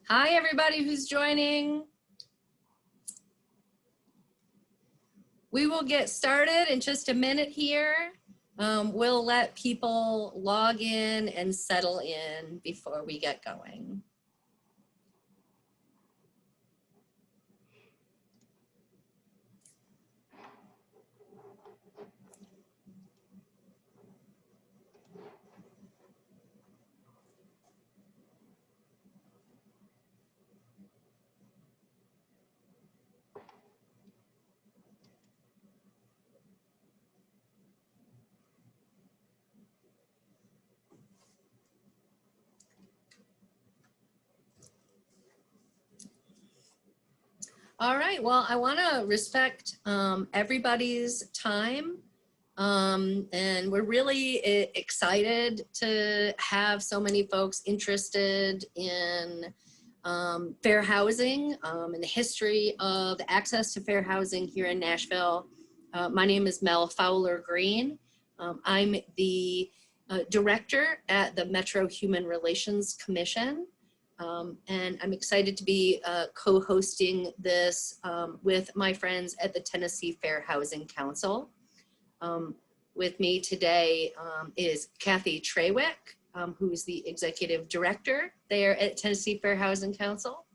Hi, everybody who's joining. We will get started in just a minute here. We'll let people log in and settle in before we get going. All right, well, I want to respect everybody's time. And we're really excited to have so many folks interested in fair housing and the history of access to fair housing here in Nashville. My name is Mel Fowler Green. I'm the director at the Metro Human Relations Commission. And I'm excited to be co-hosting this with my friends at the Tennessee Fair Housing Council. With me today is Kathy Trawick, who is the executive director there at Tennessee Fair Housing Council.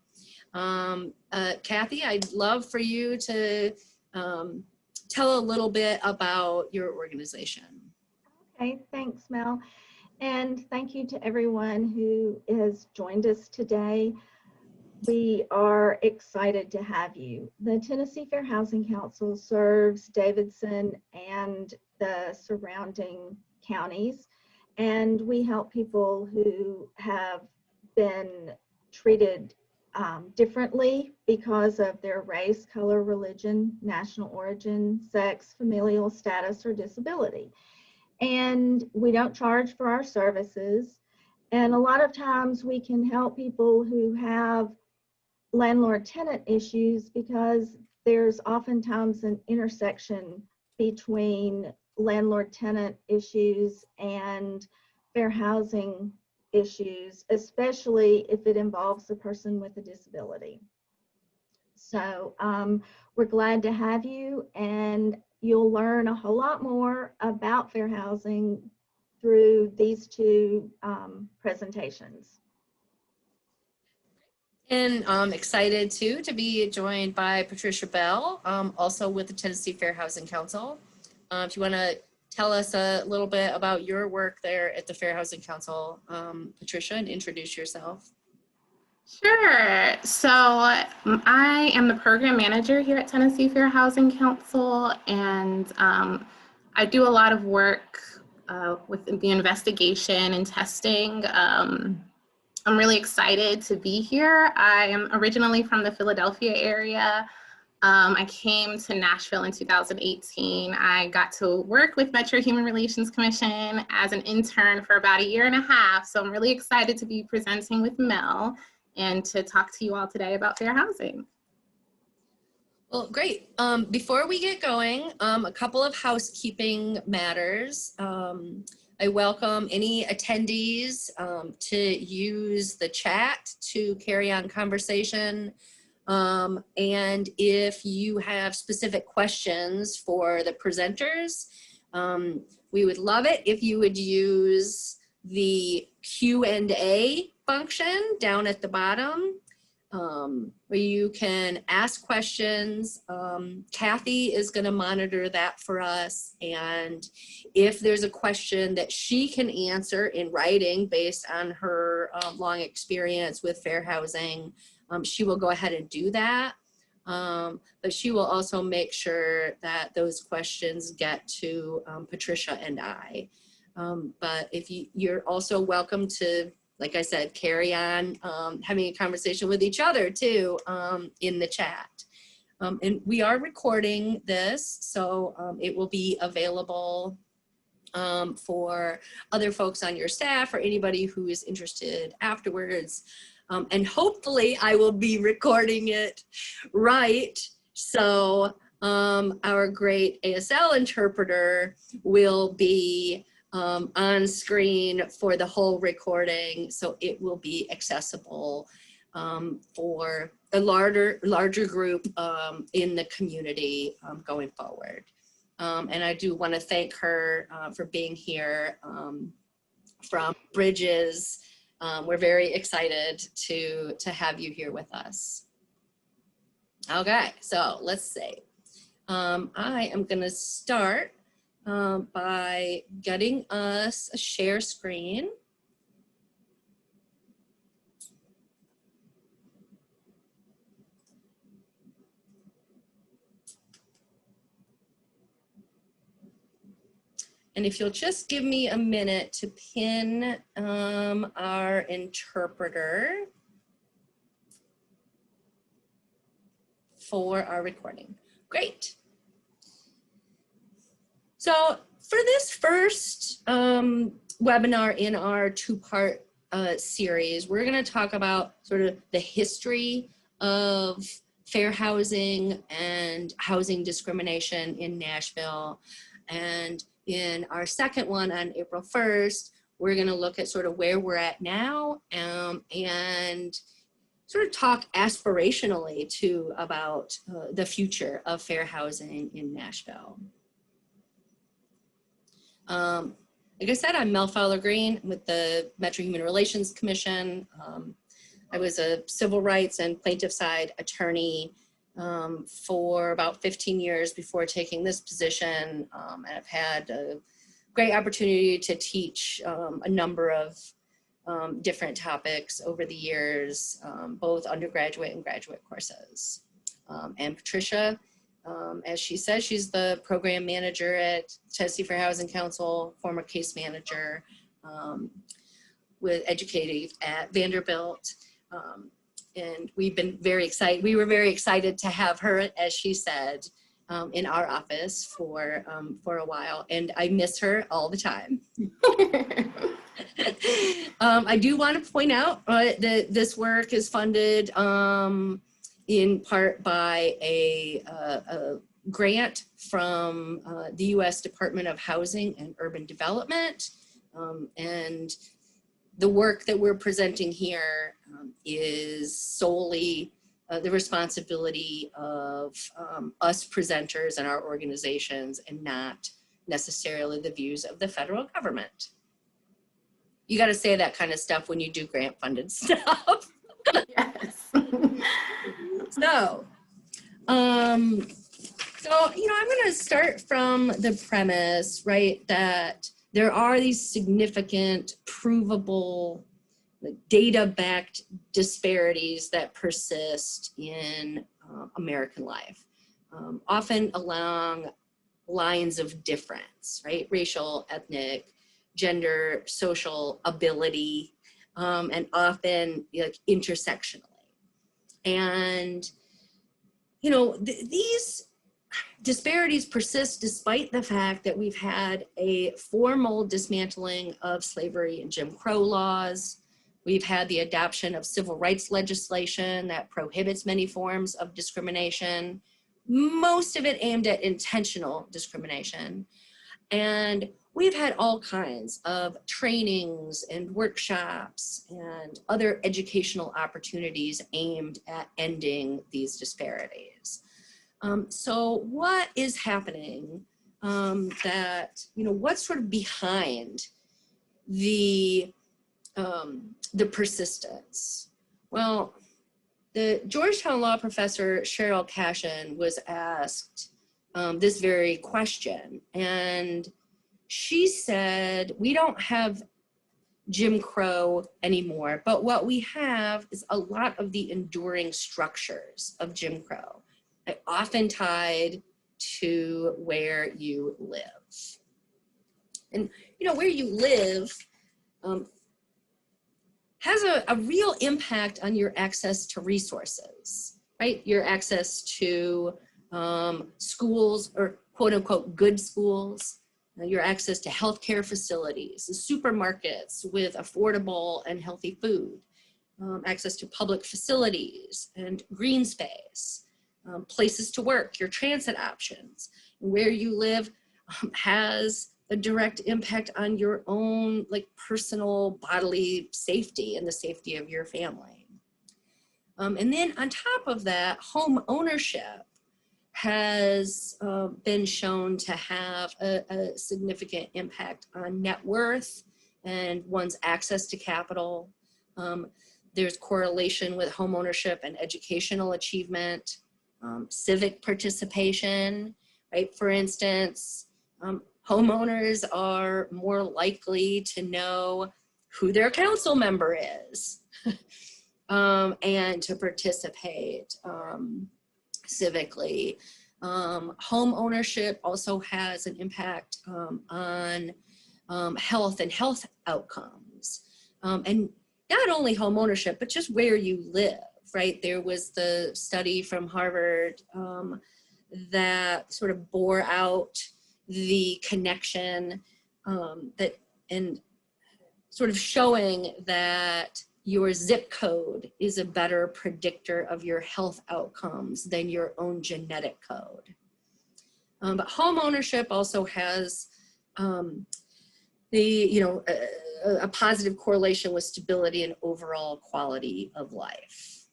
Kathy, I'd love for you to tell a little bit about your organization. Okay, thanks, Mel. And thank you to everyone who has joined us today. We are excited to have you. The Tennessee Fair Housing Council serves Davidson and the surrounding counties, and we help people who have been treated differently because of their race, color, religion, national origin, sex, familial status, or disability. And we don't charge for our services. And a lot of times we can help people who have landlord-tenant issues because there's oftentimes an intersection between landlord-tenant issues and fair housing issues, especially if it involves a person with a disability. So we're glad to have you, and you'll learn a whole lot more about fair housing through these two presentations. And I'm excited too to be joined by Patricia Bell, also with the Tennessee Fair Housing Council. If you want to tell us a little bit about your work there at the Fair Housing Council, Patricia, and introduce yourself. Sure. So I am the program manager here at Tennessee Fair Housing Council, and I do a lot of work with the investigation and testing. I'm really excited to be here. I am originally from the Philadelphia area. I came to Nashville in 2018. I got to work with Metro Human Relations Commission as an intern for about 1.5 years. So I'm really excited to be presenting with Mel and to talk to you all today about fair housing. Well, great. Before we get going, a couple of housekeeping matters. I welcome any attendees to use the chat to carry on conversation. And if you have specific questions for the presenters, we would love it if you would use the Q&A function down at the bottom, where you can ask questions. Kathy is going to monitor that for us, and if there's a question that she can answer in writing based on her long experience with fair housing, she will go ahead and do that. But she will also make sure that those questions get to Patricia and I. But if you're also welcome to, like I said, carry on having a conversation with each other too in the chat. And we are recording this, so it will be available for other folks on your staff or anybody who is interested afterwards. And hopefully I will be recording it right, so our great ASL interpreter will be on screen for the whole recording, so it will be accessible for a larger group in the community going forward. And I do want to thank her for being here from Bridges. We're very excited to have you here with us. Okay, so let's see. I am going to start by getting us a share screen. And if you'll just give me a minute to pin our interpreter for our recording. Great. So for this first webinar in our two-part series, we're going to talk about sort of the history of fair housing and housing discrimination in Nashville. And in our second one on April 1st, we're going to look at sort of where we're at now and sort of talk aspirationally too about the future of fair housing in Nashville. Like I said, I'm Mel Fowler-Green with the Metro Human Relations Commission. I was a civil rights and plaintiff side attorney for about 15 years before taking this position. And I've had a great opportunity to teach a number of different topics over the years, both undergraduate and graduate courses. And Patricia, as she says, she's the program manager at Tennessee Fair Housing Council, former case manager with educating at Vanderbilt. And we've been very excited. We were very excited to have her, as she said, in our office for a while, and I miss her all the time. I do want to point out that this work is funded in part by a grant from the U.S. Department of Housing and Urban Development, and the work that we're presenting here is solely the responsibility of us presenters and our organizations, and not necessarily the views of the federal government. You got to say that kind of stuff when you do grant funded stuff. Yes. So, you know, I'm going to start from the premise, right, that there are these significant, provable, like, data-backed disparities that persist in American life, often along lines of difference, right? Racial, ethnic, gender, social ability, and often like intersectionally. And, you know, these disparities persist despite the fact that we've had a formal dismantling of slavery and Jim Crow laws. We've had the adoption of civil rights legislation that prohibits many forms of discrimination, most of it aimed at intentional discrimination. And we've had all kinds of trainings and workshops and other educational opportunities aimed at ending these disparities. So what is happening that, you know, what's sort of behind the persistence? Well, the Georgetown law professor Cheryl Cashin was asked this very question, and she said, we don't have Jim Crow anymore, but what we have is a lot of the enduring structures of Jim Crow, often tied to where you live. And, you know, where you live has a real impact on your access to resources, right? Your access to schools, or quote unquote good schools, your access to healthcare facilities, supermarkets with affordable and healthy food, access to public facilities and green space, places to work, your transit options. Where you live has a direct impact on your own, like, personal bodily safety and the safety of your family. And then on top of that, home ownership has been shown to have a significant impact on net worth and one's access to capital. There's correlation with home ownership and educational achievement, civic participation, right? For instance, homeowners are more likely to know who their council member is and to participate civically. Home ownership also has an impact on health and health outcomes. And not only home ownership, but just where you live, right? There was the study from Harvard that sort of bore out the connection that, and sort of showing that your zip code is a better predictor of your health outcomes than your own genetic code. But home ownership also has a positive correlation with stability and overall quality of life.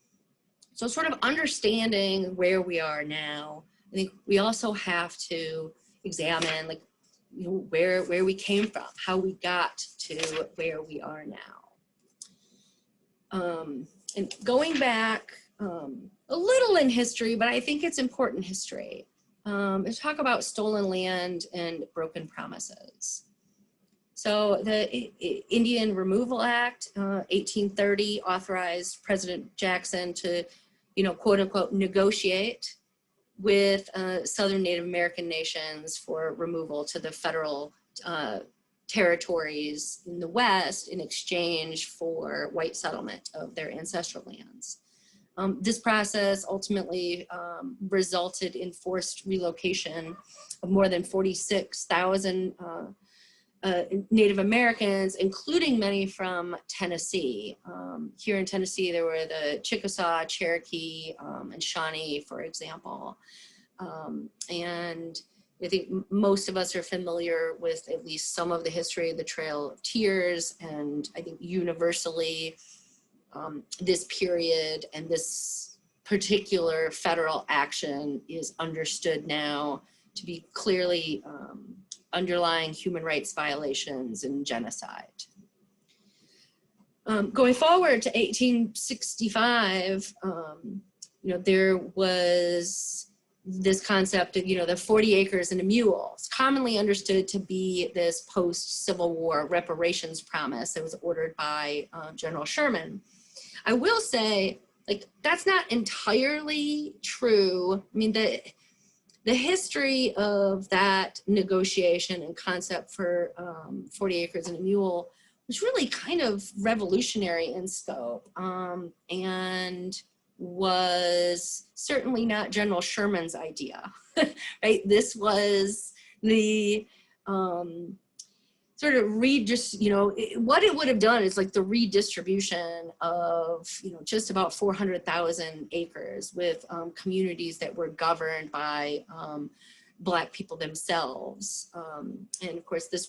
So sort of understanding where we are now, I think we also have to examine like, where we came from, how we got to where we are now. And going back a little in history, but I think it's important history, is talk about stolen land and broken promises. So the Indian Removal Act, 1830, authorized President Jackson to, quote unquote, negotiate with Southern Native American nations for removal to the federal territories in the West in exchange for white settlement of their ancestral lands. This process ultimately resulted in forced relocation of more than 46,000 Native Americans, including many from Tennessee. Here in Tennessee, there were the Chickasaw, Cherokee, and Shawnee, for example. And I think most of us are familiar with at least some of the history of the Trail of Tears, and I think universally this period and this particular federal action is understood now to be clearly underlying human rights violations and genocide. Going forward to 1865, there was this concept of, the 40 acres and a mule. It's commonly understood to be this post-Civil War reparations promise that was ordered by General Sherman. I will say, that's not entirely true. I mean, the history of that negotiation and concept for 40 acres and a mule was really kind of revolutionary in scope, and was certainly not General Sherman's idea, right? This was the sort of what it would have done is like the redistribution of, just about 400,000 acres with communities that were governed by Black people themselves. And of course, this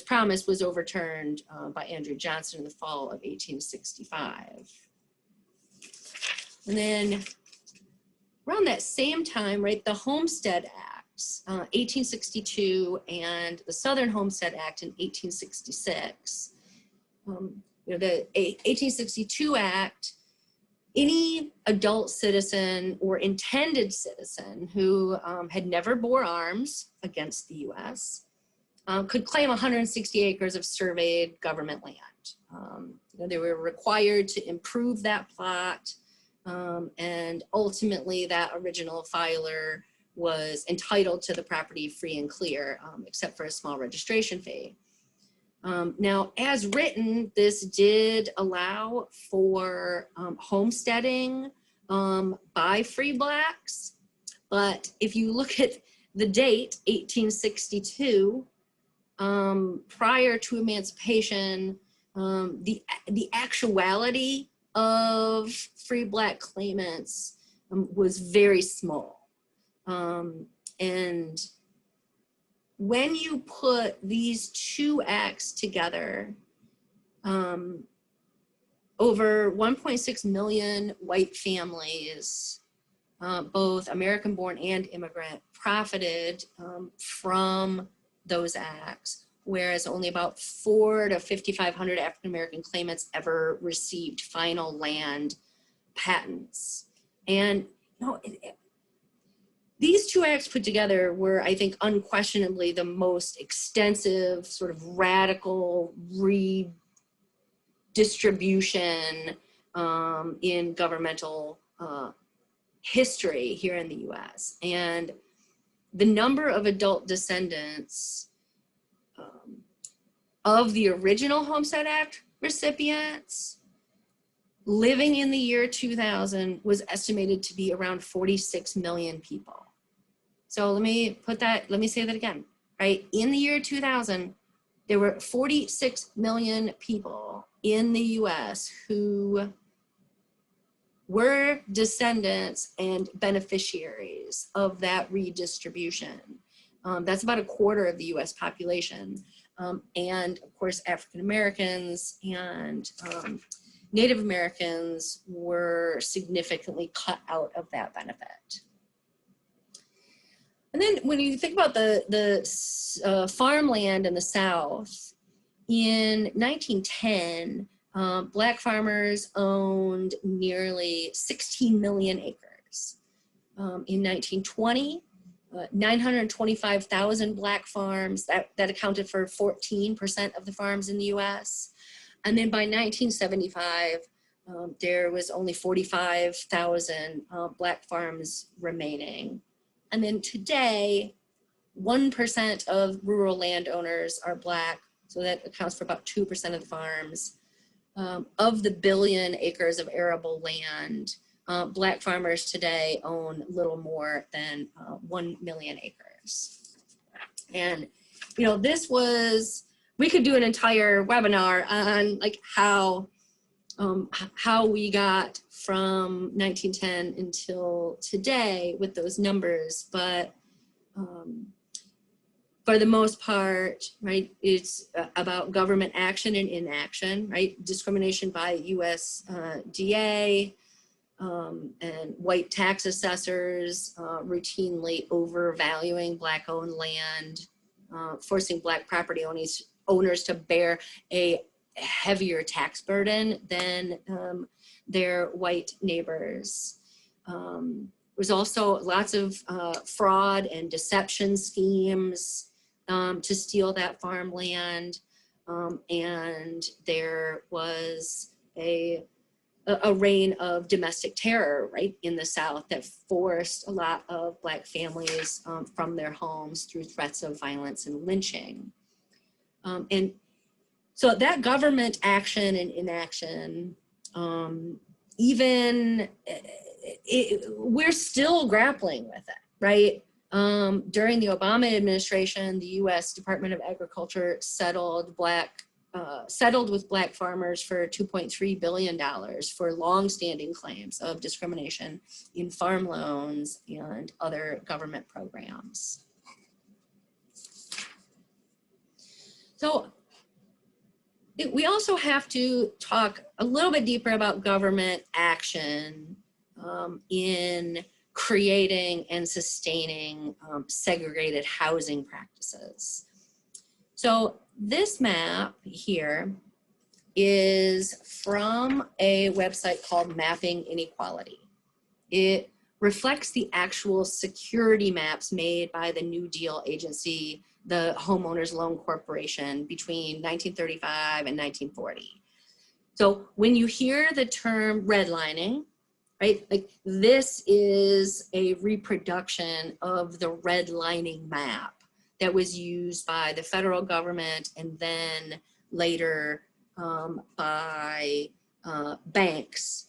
promise was overturned by Andrew Johnson in the fall of 1865. And then around that same time, right, the Homestead Acts, 1862, and the Southern Homestead Act in 1866. The 1862 Act, any adult citizen or intended citizen who had never bore arms against the US could claim 160 acres of surveyed government land. They were required to improve that plot, and ultimately that original filer was entitled to the property free and clear, except for a small registration fee. Now, as written, this did allow for homesteading by free Blacks, but if you look at the date, 1862, prior to emancipation, the actuality of free Black claimants was very small. And when you put these two acts together, over 1.6 million white families, both American-born and immigrant, profited from those acts, whereas only about 400 to 5,500 African-American claimants ever received final land patents. And these two acts put together were, I think, unquestionably the most extensive sort of radical redistribution in governmental history here in the US. And the number of adult descendants of the original Homestead Act recipients living in the year 2000 was estimated to be around 46 million people. So let me say that again, right? In the year 2000, there were 46 million people in the US who were descendants and beneficiaries of that redistribution. That's about a quarter of the US population. And of course, African Americans and Native Americans were significantly cut out of that benefit. And then when you think about the farmland in the South, in 1910, Black farmers owned nearly 16 million acres. In 1920, 925,000 Black farms, that accounted for 14% of the farms in the US. And then by 1975, there was only 45,000 Black farms remaining. And then today, 1% of rural landowners are Black, so that accounts for about 2% of the farms. Of the billion acres of arable land, Black farmers today own little more than 1 million acres. And, this was, we could do an entire webinar on like how we got from 1910 until today with those numbers, but for the most part, right, it's about government action and inaction, right? Discrimination by USDA and white tax assessors routinely overvaluing Black-owned land, forcing Black property owners to bear a heavier tax burden than their white neighbors. There's also lots of fraud and deception schemes to steal that farmland. And there was a reign of domestic terror, right, in the South that forced a lot of Black families from their homes through threats of violence and lynching. And so that government action and inaction, we're still grappling with it, right? During the Obama administration, the U.S. Department of Agriculture settled with Black farmers for $2.3 billion for longstanding claims of discrimination in farm loans and other government programs. So we also have to talk a little bit deeper about government action in creating and sustaining segregated housing practices. So this map here is from a website called Mapping Inequality. It reflects the actual security maps made by the New Deal agency, the Homeowners Loan Corporation, between 1935 and 1940. So when you hear the term redlining, right, like this is a reproduction of the redlining map that was used by the federal government and then later by banks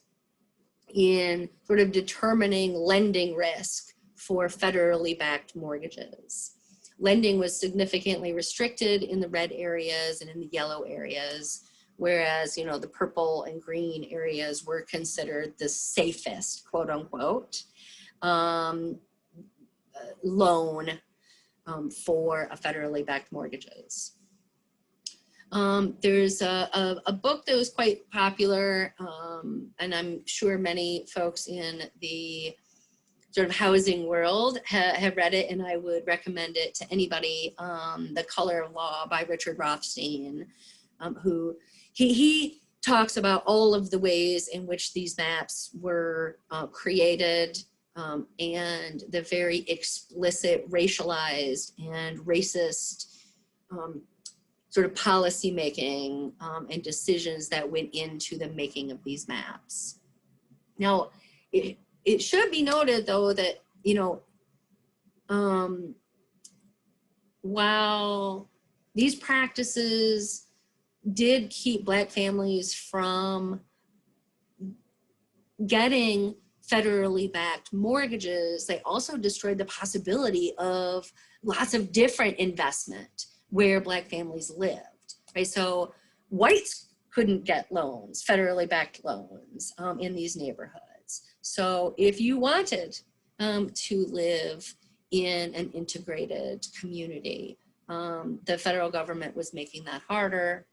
in sort of determining lending risk for federally backed mortgages. Lending was significantly restricted in the red areas and in the yellow areas, whereas, the purple and green areas were considered the safest, quote unquote, loan for a federally backed mortgages. There's a book that was quite popular, and I'm sure many folks in the sort of housing world have read it, and I would recommend it to anybody. The Color of Law by Richard Rothstein, who he talks about all of the ways in which these maps were created, and the very explicit racialized and racist sort of policy making and decisions that went into the making of these maps. Now, it should be noted though that, you know, while these practices did keep Black families from getting federally backed mortgages, they also destroyed the possibility of lots of different investment where Black families lived, right? So whites couldn't get loans, federally backed loans in these neighborhoods. So if you wanted to live in an integrated community, the federal government was making that harder.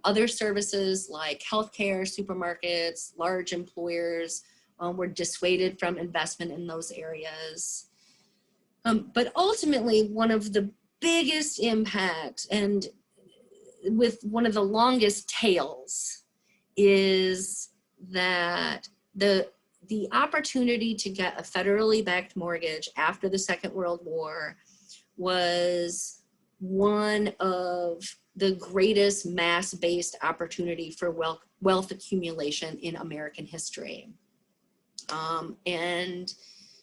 Other services like healthcare, supermarkets, large employers were dissuaded from investment in those areas. But ultimately, one of the biggest impacts, and with one of the longest tails, is that the opportunity to get a federally backed mortgage after the Second World War was one of the greatest mass-based opportunity for wealth accumulation in American history. And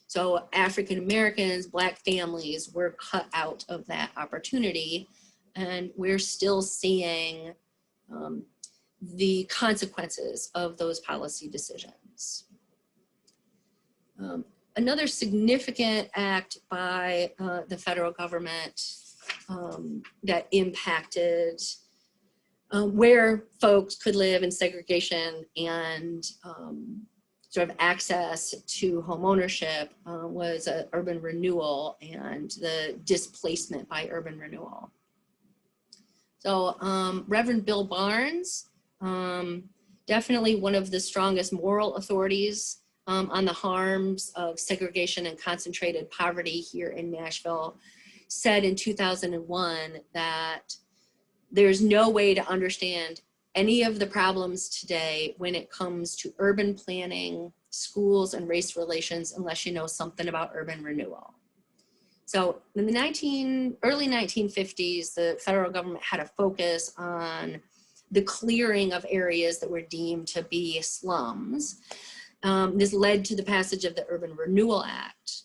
so African Americans, Black families were cut out of that opportunity, and we're still seeing the consequences of those policy decisions. Another significant act by the federal government that impacted where folks could live in segregation and sort of access to home ownership was urban renewal and the displacement by urban renewal. So Reverend Bill Barnes, definitely one of the strongest moral authorities on the harms of segregation and concentrated poverty here in Nashville, said in 2001 that there's no way to understand any of the problems today when it comes to urban planning, schools, and race relations unless you know something about urban renewal. So in the early 1950s, the federal government had a focus on the clearing of areas that were deemed to be slums. This led to the passage of the Urban Renewal Act.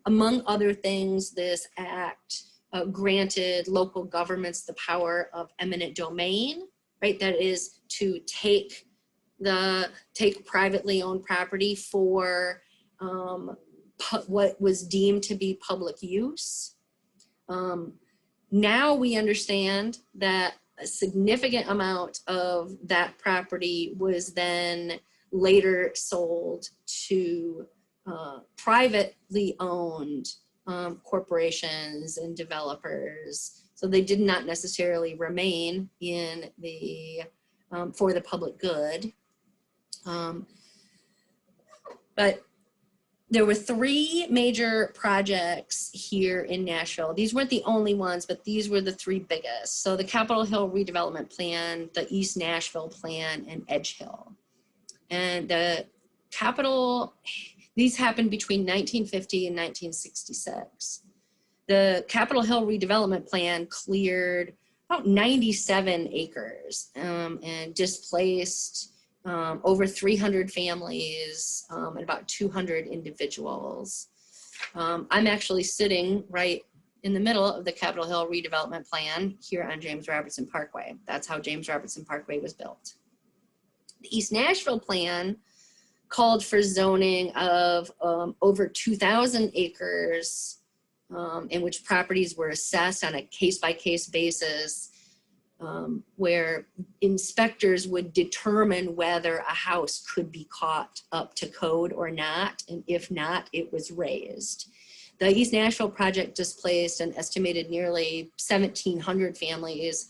Among other things, this act granted local governments the power of eminent domain, right? That is to take privately owned property for what was deemed to be public use. Now we understand that a significant amount of that property was then later sold to privately owned corporations and developers. So they did not necessarily remain in the for the public good. But there were three major projects here in Nashville. These weren't the only ones, but these were the three biggest. So the Capitol Hill Redevelopment Plan, the East Nashville Plan, and Edge Hill. And the these happened between 1950 and 1966. The Capitol Hill Redevelopment Plan cleared about 97 acres and displaced over 300 families and about 200 individuals. I'm actually sitting right in the middle of the Capitol Hill Redevelopment Plan here on James Robertson Parkway. That's how James Robertson Parkway was built. The East Nashville Plan called for zoning of over 2,000 acres in which properties were assessed on a case-by-case basis, where inspectors would determine whether a house could be caught up to code or not, and if not, it was raised. The East Nashville project displaced an estimated nearly 1,700 families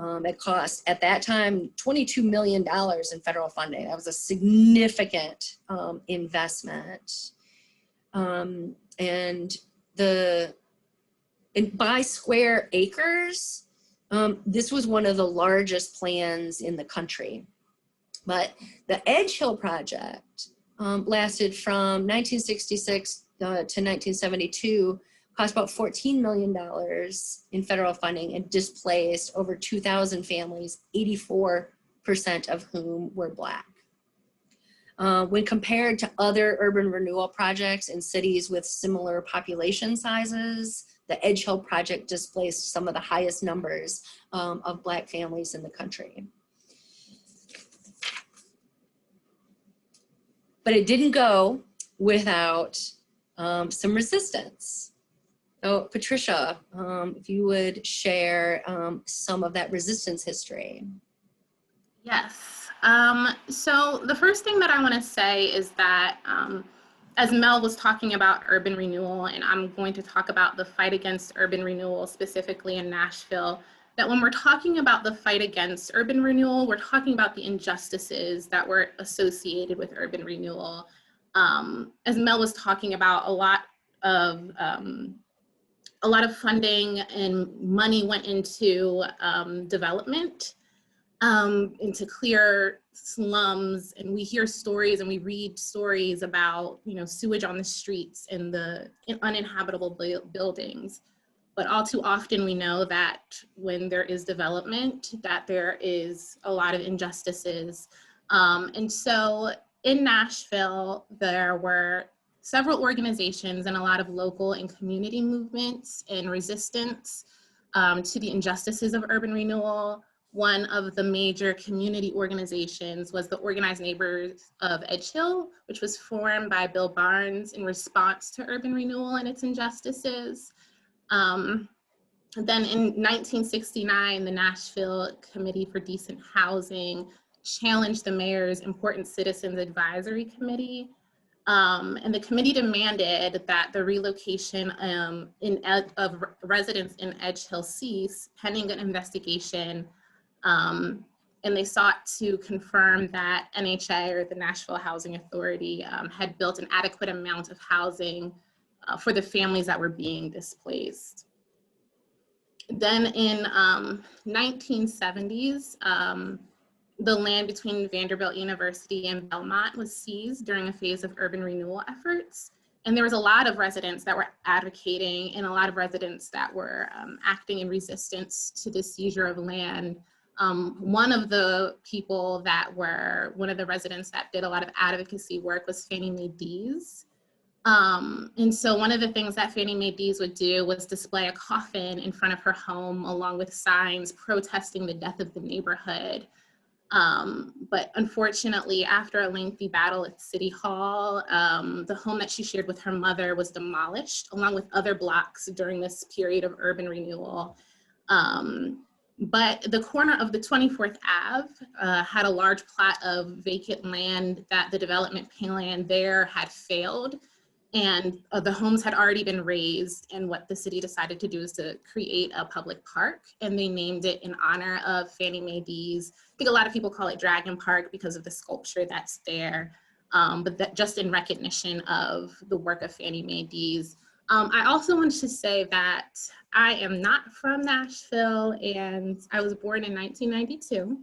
It cost at that time $22 million in federal funding. That was a significant investment. And by square acres, this was one of the largest plans in the country. But the Edge Hill project lasted from 1966 to 1972, cost about $14 million in federal funding and displaced over 2,000 families, 84% of whom were Black. When compared to other urban renewal projects in cities with similar population sizes, the Edge Hill project displaced some of the highest numbers of Black families in the country. But it didn't go without some resistance. So Patricia, if you would share some of that resistance history. Yes. So the first thing that I want to say is that as Mel was talking about urban renewal, and I'm going to talk about the fight against urban renewal specifically in Nashville, that when we're talking about the fight against urban renewal, we're talking about the injustices that were associated with urban renewal. As Mel was talking about, a lot of funding and money went into development, into clear slums, and we hear stories and we read stories about, sewage on the streets and the uninhabitable buildings. But all too often we know that when there is development, that there is a lot of injustices. And so in Nashville, there were several organizations and a lot of local and community movements and resistance to the injustices of urban renewal. One of the major community organizations was the Organized Neighbors of Edge Hill, which was formed by Bill Barnes in response to urban renewal and its injustices. Then in 1969, the Nashville Committee for Decent Housing challenged the mayor's Important Citizens Advisory Committee. And the committee demanded that the relocation of residents in Edge Hill cease pending an investigation. And they sought to confirm that NHA, or the Nashville Housing Authority, had built an adequate amount of housing for the families that were being displaced. Then in 1970s, the land between Vanderbilt University and Belmont was seized during a phase of urban renewal efforts. And there was a lot of residents that were advocating and a lot of residents that were acting in resistance to the seizure of land. One of the residents that did a lot of advocacy work was Fannie Mae Dees. And so one of the things that Fannie Mae Dees would do was display a coffin in front of her home along with signs protesting the death of the neighborhood. But unfortunately, after a lengthy battle at City Hall, the home that she shared with her mother was demolished along with other blocks during this period of urban renewal. But the corner of the 24th Ave had a large plot of vacant land that the development plan there had failed. And the homes had already been raised, and what the city decided to do is to create a public park, and they named it in honor of Fannie Mae Dees. I think a lot of people call it Dragon Park because of the sculpture that's there, but that just in recognition of the work of Fannie Mae Dees. I also wanted to say that I am not from Nashville, and I was born in 1992.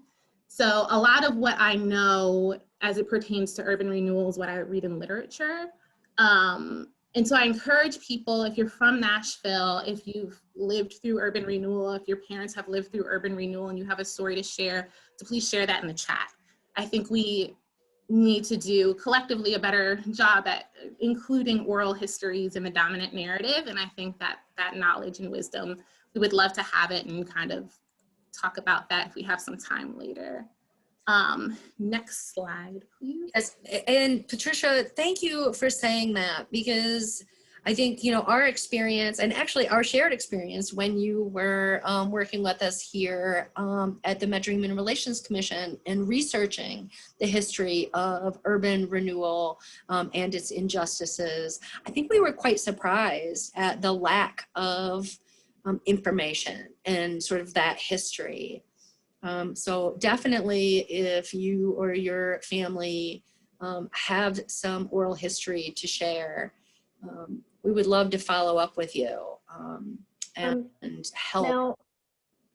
So a lot of what I know as it pertains to urban renewal is what I read in literature. And so I encourage people, if you're from Nashville, if you've lived through urban renewal, if your parents have lived through urban renewal and you have a story to share, to please share that in the chat. I think we need to do collectively a better job at including oral histories in the dominant narrative. And I think that that knowledge and wisdom, we would love to have it and kind of talk about that if we have some time later. Next slide, please. Yes, and Patricia, thank you for saying that, because I think, our experience, and actually our shared experience when you were working with us here at the Metro Human Relations Commission and researching the history of urban renewal and its injustices, I think we were quite surprised at the lack of information and sort of that history. So definitely if you or your family have some oral history to share, we would love to follow up with you and help. Now,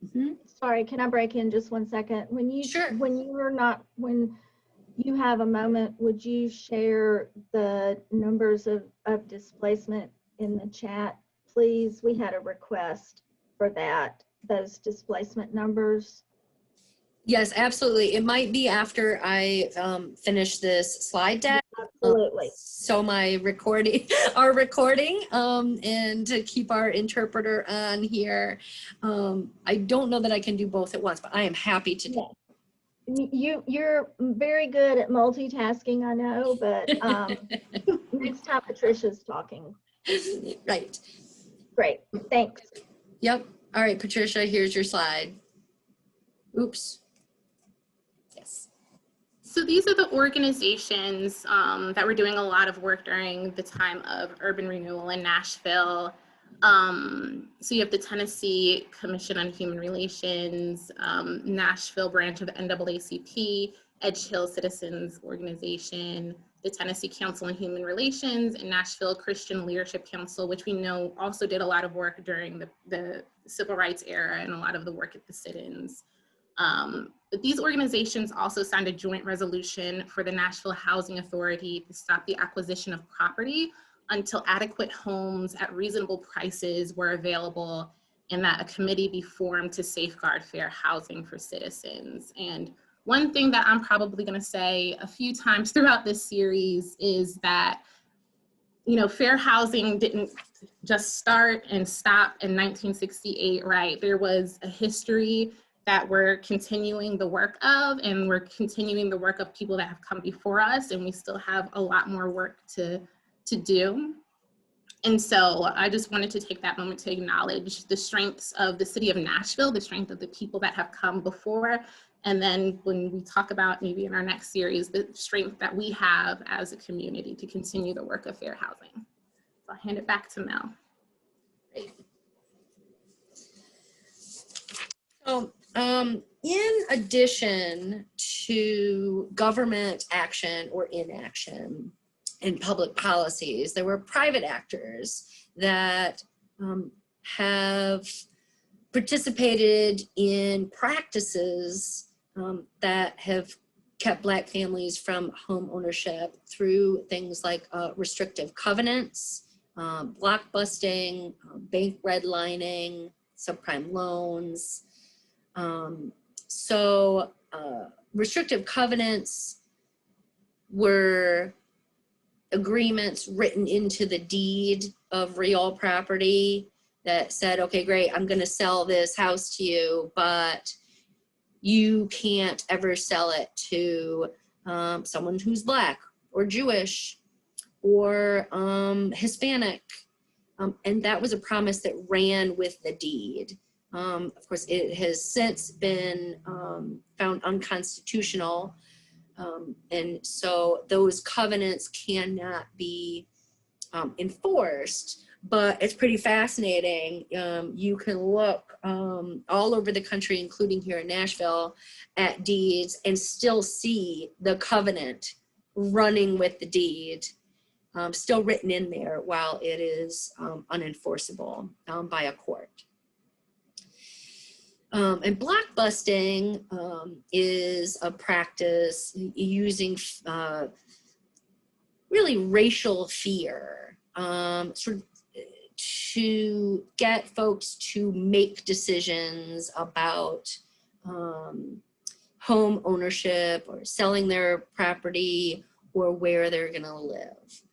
Mhm. sorry, can I break in just 1 second? Sure. When you have a moment, would you share the numbers of displacement in the chat, please? We had a request for that, those displacement numbers. Yes, absolutely. It might be after I finish this slide deck. Absolutely. So my recording, our recording, and to keep our interpreter on here. I don't know that I can do both at once, but I am happy to do. You're very good at multitasking, I know, but next time Patricia's talking. Right. Great, thanks. Yep. All right, Patricia, here's your slide. Oops. Yes. So these are the organizations that were doing a lot of work during the time of urban renewal in Nashville. So you have the Tennessee Commission on Human Relations, Nashville branch of the NAACP, Edge Hill Citizens Organization, the Tennessee Council on Human Relations, and Nashville Christian Leadership Council, which we know also did a lot of work during the civil rights era and a lot of the work at the sit-ins. But these organizations also signed a joint resolution for the Nashville Housing Authority to stop the acquisition of property until adequate homes at reasonable prices were available, and that a committee be formed to safeguard fair housing for citizens. And one thing that I'm probably going to say a few times throughout this series is that, you know, fair housing didn't just start and stop in 1968, right? There was a history that we're continuing the work of, and we're continuing the work of people that have come before us, and we still have a lot more work to do. And so I just wanted to take that moment to acknowledge the strengths of the city of Nashville, the strength of the people that have come before, and then when we talk about maybe in our next series, the strength that we have as a community to continue the work of fair housing. So I'll hand it back to Mel. Great. So, in addition to government action or inaction in public policies, there were private actors that have participated in practices that have kept Black families from home ownership through things like restrictive covenants, block busting, bank redlining, subprime loans. Restrictive covenants were agreements written into the deed of real property that said, okay, great, I'm going to sell this house to you, but you can't ever sell it to someone who's Black or Jewish or Hispanic. And that was a promise that ran with the deed. Of course, it has since been found unconstitutional. And so those covenants cannot be enforced, but it's pretty fascinating. You can look all over the country, including here in Nashville, at deeds and still see the covenant running with the deed, still written in there while it is unenforceable by a court. And block busting is a practice using really racial fear sort of to get folks to make decisions about home ownership or selling their property or where they're going to live.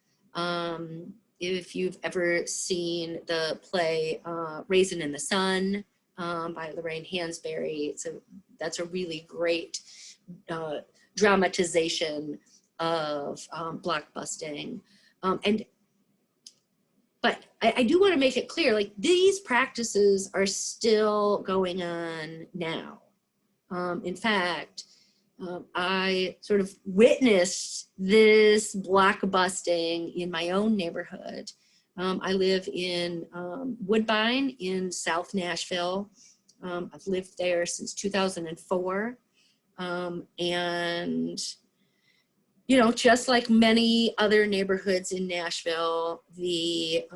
If you've ever seen the play Raisin in the Sun by Lorraine Hansberry, that's a really great dramatization of block busting. But I do want to make it clear, like, these practices are still going on now. In fact, I sort of witnessed this block busting in my own neighborhood. I live in Woodbine in South Nashville, I've lived there since 2004. And, you know, just like many other neighborhoods in Nashville, the,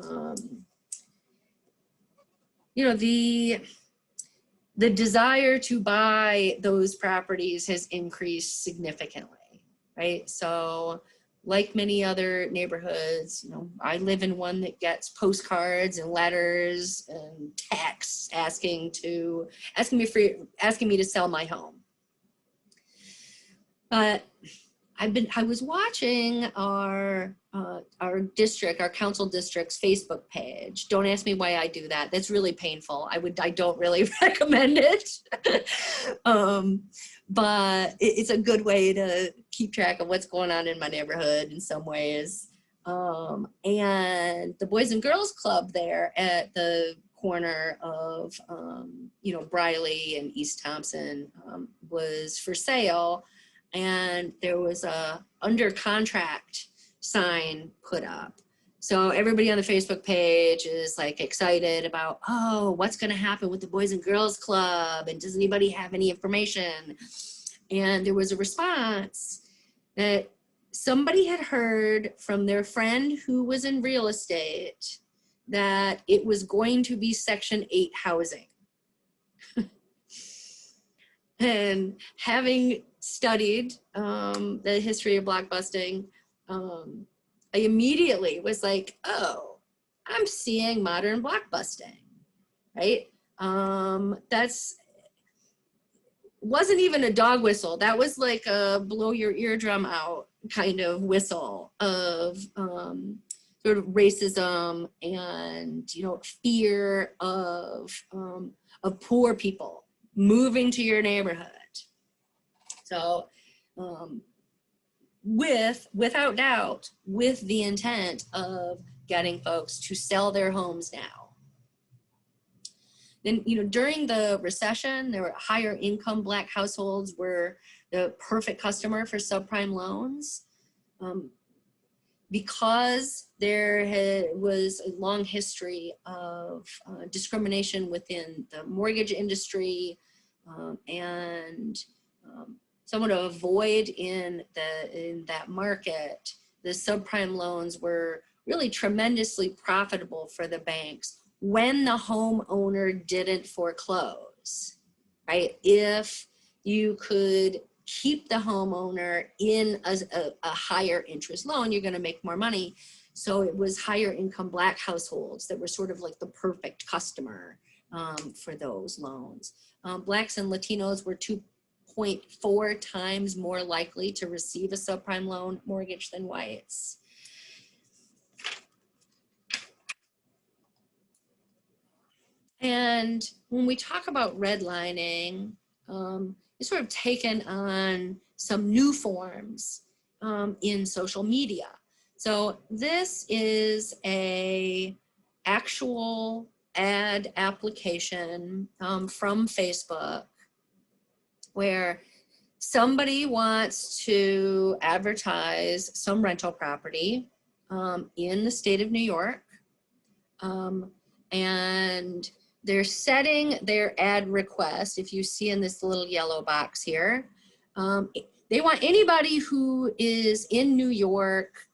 you know, the desire to buy those properties has increased significantly, right? So like many other neighborhoods, you know, I live in one that gets postcards and letters and texts asking me to sell my home. But I was watching our council district's Facebook page. Don't ask me why I do that. That's really painful. I don't really recommend it. But it's a good way to keep track of what's going on in my neighborhood in some ways. And the Boys and Girls Club there at the corner of, you know, Briley and East Thompson was for sale. And there was a under contract sign put up. So everybody on the Facebook page is like excited about, oh, what's going to happen with the Boys and Girls Club? And does anybody have any information? And there was a response that somebody had heard from their friend who was in real estate that it was going to be Section 8 housing. And having studied the history of blockbusting, I immediately was like, oh, I'm seeing modern blockbusting, right? That's wasn't even a dog whistle. That was like a blow your eardrum out kind of whistle of sort of racism and, you know, fear of poor people moving to your neighborhood. So without doubt, with the intent of getting folks to sell their homes now. Then, you know, during the recession, there were higher income Black households were the perfect customer for subprime loans. Because there was a long history of discrimination within the mortgage industry and somewhat of a void in that market, the subprime loans were really tremendously profitable for the banks when the homeowner didn't foreclose, right? If you could keep the homeowner in a higher interest loan, you're going to make more money. So it was higher income Black households that were sort of like the perfect customer for those loans. Blacks and Latinos were 2.4 times more likely to receive a subprime loan mortgage than whites. And when we talk about redlining, it's sort of taken on some new forms in social media. So this is a actual ad application from Facebook where somebody wants to advertise some rental property in the state of New York. And they're setting their ad request, if you see in this little yellow box here. They want anybody who is in New York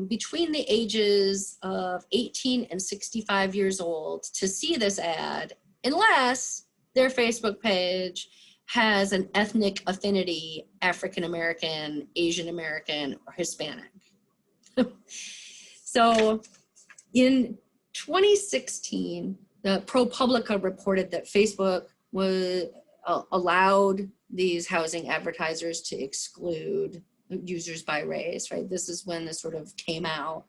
between the ages of 18 and 65 years old to see this ad, unless their Facebook page has an ethnic affinity, African American, Asian American, or Hispanic. So in 2016, the ProPublica reported that Facebook allowed these housing advertisers to exclude users by race, right? This is when this sort of came out.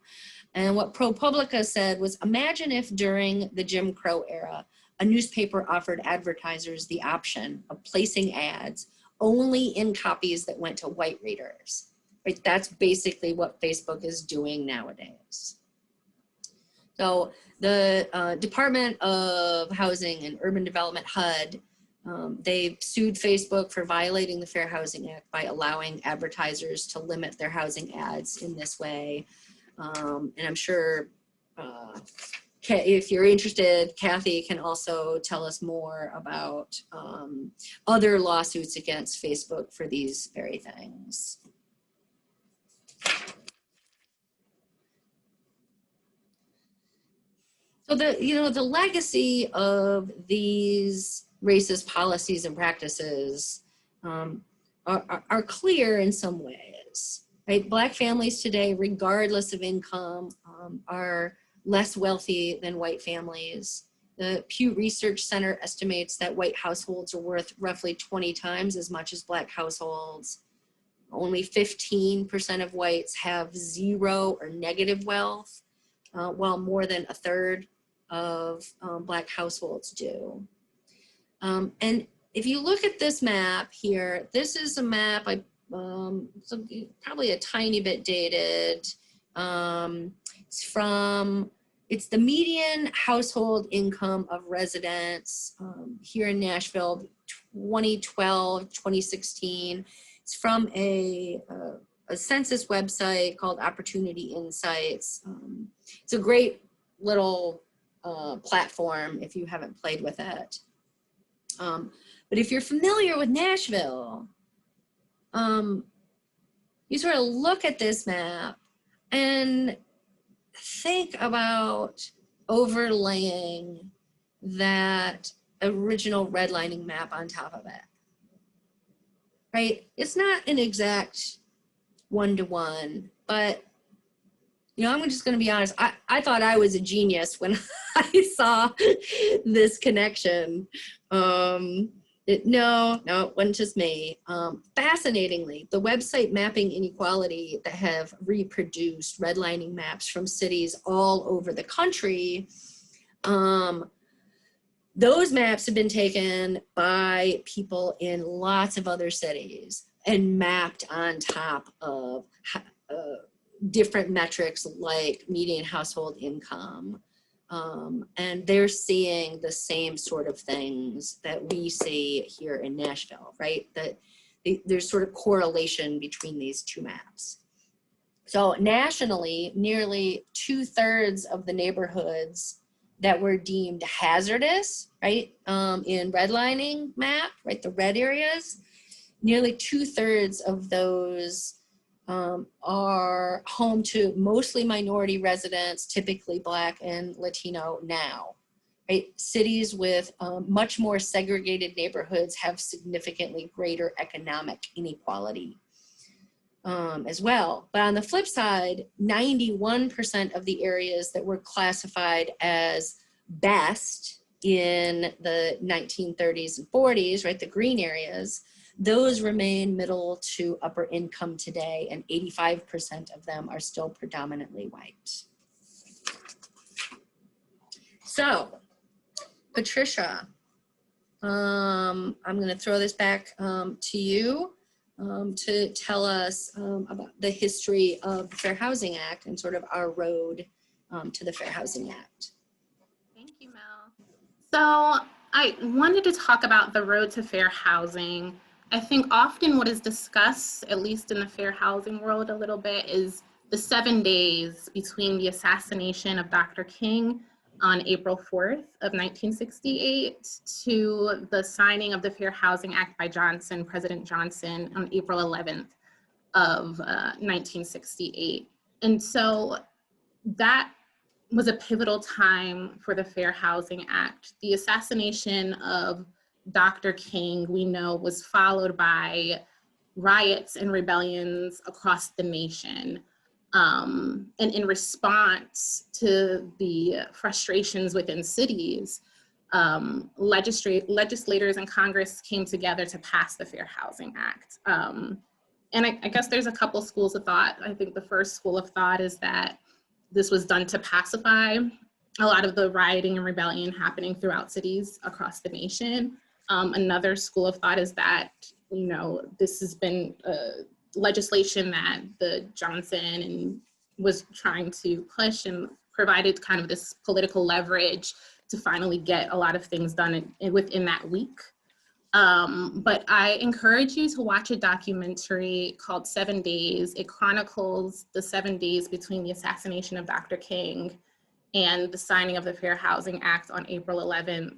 And what ProPublica said was, imagine if during the Jim Crow era, a newspaper offered advertisers the option of placing ads only in copies that went to white readers, right? That's basically what Facebook is doing nowadays. So the Department of Housing and Urban Development, HUD, they sued Facebook for violating the Fair Housing Act by allowing advertisers to limit their housing ads in this way. And I'm sure if you're interested, Kathy can also tell us more about other lawsuits against Facebook for these very things. So the legacy of these racist policies and practices are clear in some ways, right? Black families today, regardless of income, are less wealthy than white families. The Pew Research Center estimates that white households are worth roughly 20 times as much as black households. Only 15% of whites have zero or negative wealth, while more than a third of black households do. And if you look at this map here, this is a map, probably a tiny bit dated. It's the median household income of residents here in Nashville, 2012, 2016. It's from a census website called Opportunity Insights. It's a great little platform if you haven't played with it. But if you're familiar with Nashville, you sort of look at this map and think about overlaying that original redlining map on top of it, right? It's not an exact one-to-one, but I'm just going to be honest. I thought I was a genius when I saw this connection. No, it wasn't just me. Fascinatingly, the website Mapping Inequality that have reproduced redlining maps from cities all over the country, those maps have been taken by people in lots of other cities and mapped on top of different metrics like median household income. And they're seeing the same sort of things that we see here in Nashville, right? That there's sort of correlation between these two maps. So nationally, nearly 2/3 of the neighborhoods that were deemed hazardous, right, in redlining map, right, the red areas, nearly 2/3 of those are home to mostly minority residents, typically Black and Latino now. Right? Cities with much more segregated neighborhoods have significantly greater economic inequality as well. But on the flip side, 91% of the areas that were classified as best in the 1930s and 40s, right, the green areas, those remain middle to upper income today, and 85% of them are still predominantly white. So, Patricia, I'm going to throw this back to you to tell us about the history of the Fair Housing Act and sort of our road to the Fair Housing Act. Thank you, Mel. So I wanted to talk about the road to fair housing. I think often what is discussed, at least in the fair housing world a little bit, is the 7 days between the assassination of Dr. King on April 4th of 1968 to the signing of the Fair Housing Act by President Johnson, on April 11th of 1968. And so that was a pivotal time for the Fair Housing Act. The assassination of Dr. King, we know, was followed by riots and rebellions across the nation. And in response to the frustrations within cities, legislators and Congress came together to pass the Fair Housing Act. And I guess there's a couple schools of thought. I think the first school of thought is that this was done to pacify a lot of the rioting and rebellion happening throughout cities across the nation. Another school of thought is that, this has been legislation that the Johnson was trying to push and provided kind of this political leverage to finally get a lot of things done within that week. But I encourage you to watch a documentary called 7 Days. It chronicles the 7 days between the assassination of Dr. King and the signing of the Fair Housing Act on April 11th.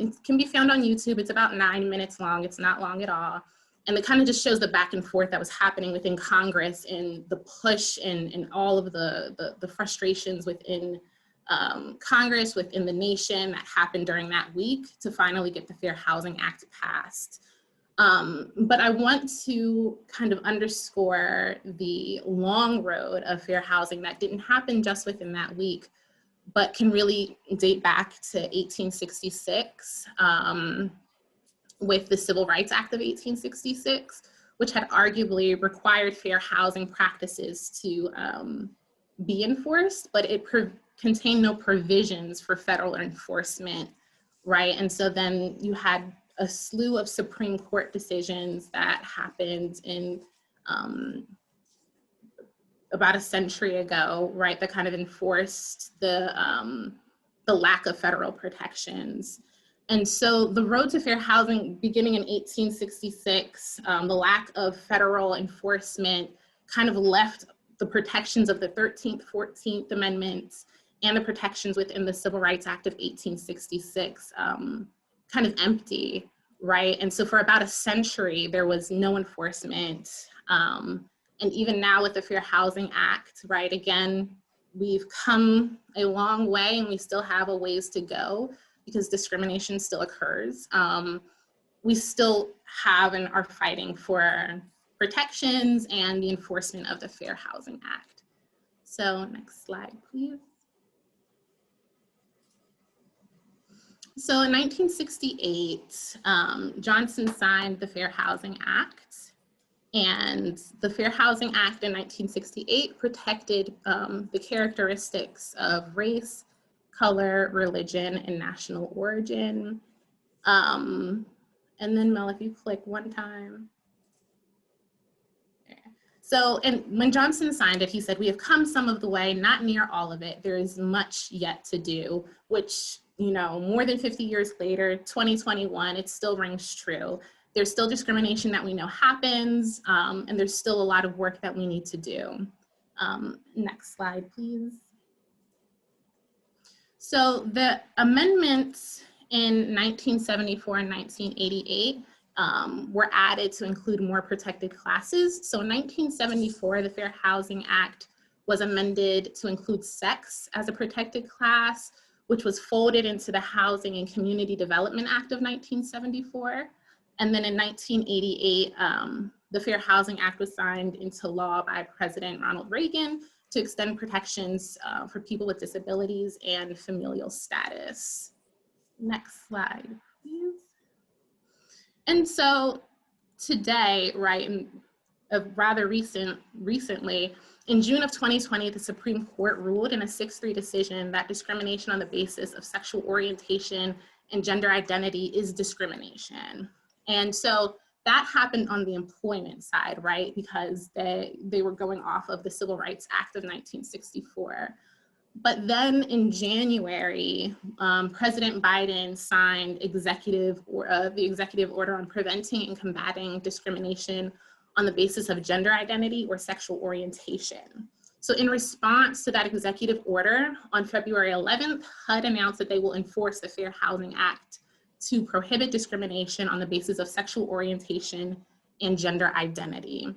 It can be found on YouTube. It's about 9 minutes long. It's not long at all. And it kind of just shows the back and forth that was happening within Congress and the push and all of the frustrations within Congress, within the nation that happened during that week to finally get the Fair Housing Act passed. But I want to kind of underscore the long road of fair housing that didn't happen just within that week, but can really date back to 1866 with the Civil Rights Act of 1866, which had arguably required fair housing practices to be enforced, but it contained no provisions for federal enforcement, right? And so then you had a slew of Supreme Court decisions that happened in about a century ago, right, that kind of enforced the lack of federal protections. And so the road to fair housing beginning in 1866, the lack of federal enforcement kind of left the protections of the 13th, 14th Amendments and the protections within the Civil Rights Act of 1866 kind of empty, right? And so for about a century, there was no enforcement. And even now with the Fair Housing Act, right, again, we've come a long way and we still have a ways to go because discrimination still occurs. We still have and are fighting for protections and the enforcement of the Fair Housing Act. So next slide, please. So in 1968, Johnson signed the Fair Housing Act, and the Fair Housing Act in 1968 protected the characteristics of race, color, religion, and national origin. And then Mel, if you click one time. So, and when Johnson signed it, he said, "We have come some of the way, not near all of it. There is much yet to do," which, you know, more than 50 years later, 2021, it still rings true. There's still discrimination that we know happens, and there's still a lot of work that we need to do. Next slide, please. So the amendments in 1974 and 1988 were added to include more protected classes. So in 1974, the Fair Housing Act was amended to include sex as a protected class, which was folded into the Housing and Community Development Act of 1974. And then in 1988, the Fair Housing Act was signed into law by President Ronald Reagan to extend protections for people with disabilities and familial status. Next slide, please. And so today, right, rather recently, in June of 2020, the Supreme Court ruled in a 6-3 decision that discrimination on the basis of sexual orientation and gender identity is discrimination. And so that happened on the employment side, right? Because they were going off of the Civil Rights Act of 1964. But then in January, President Biden signed the executive order on preventing and combating discrimination on the basis of gender identity or sexual orientation. So in response to that executive order, on February 11th, HUD announced that they will enforce the Fair Housing Act to prohibit discrimination on the basis of sexual orientation and gender identity.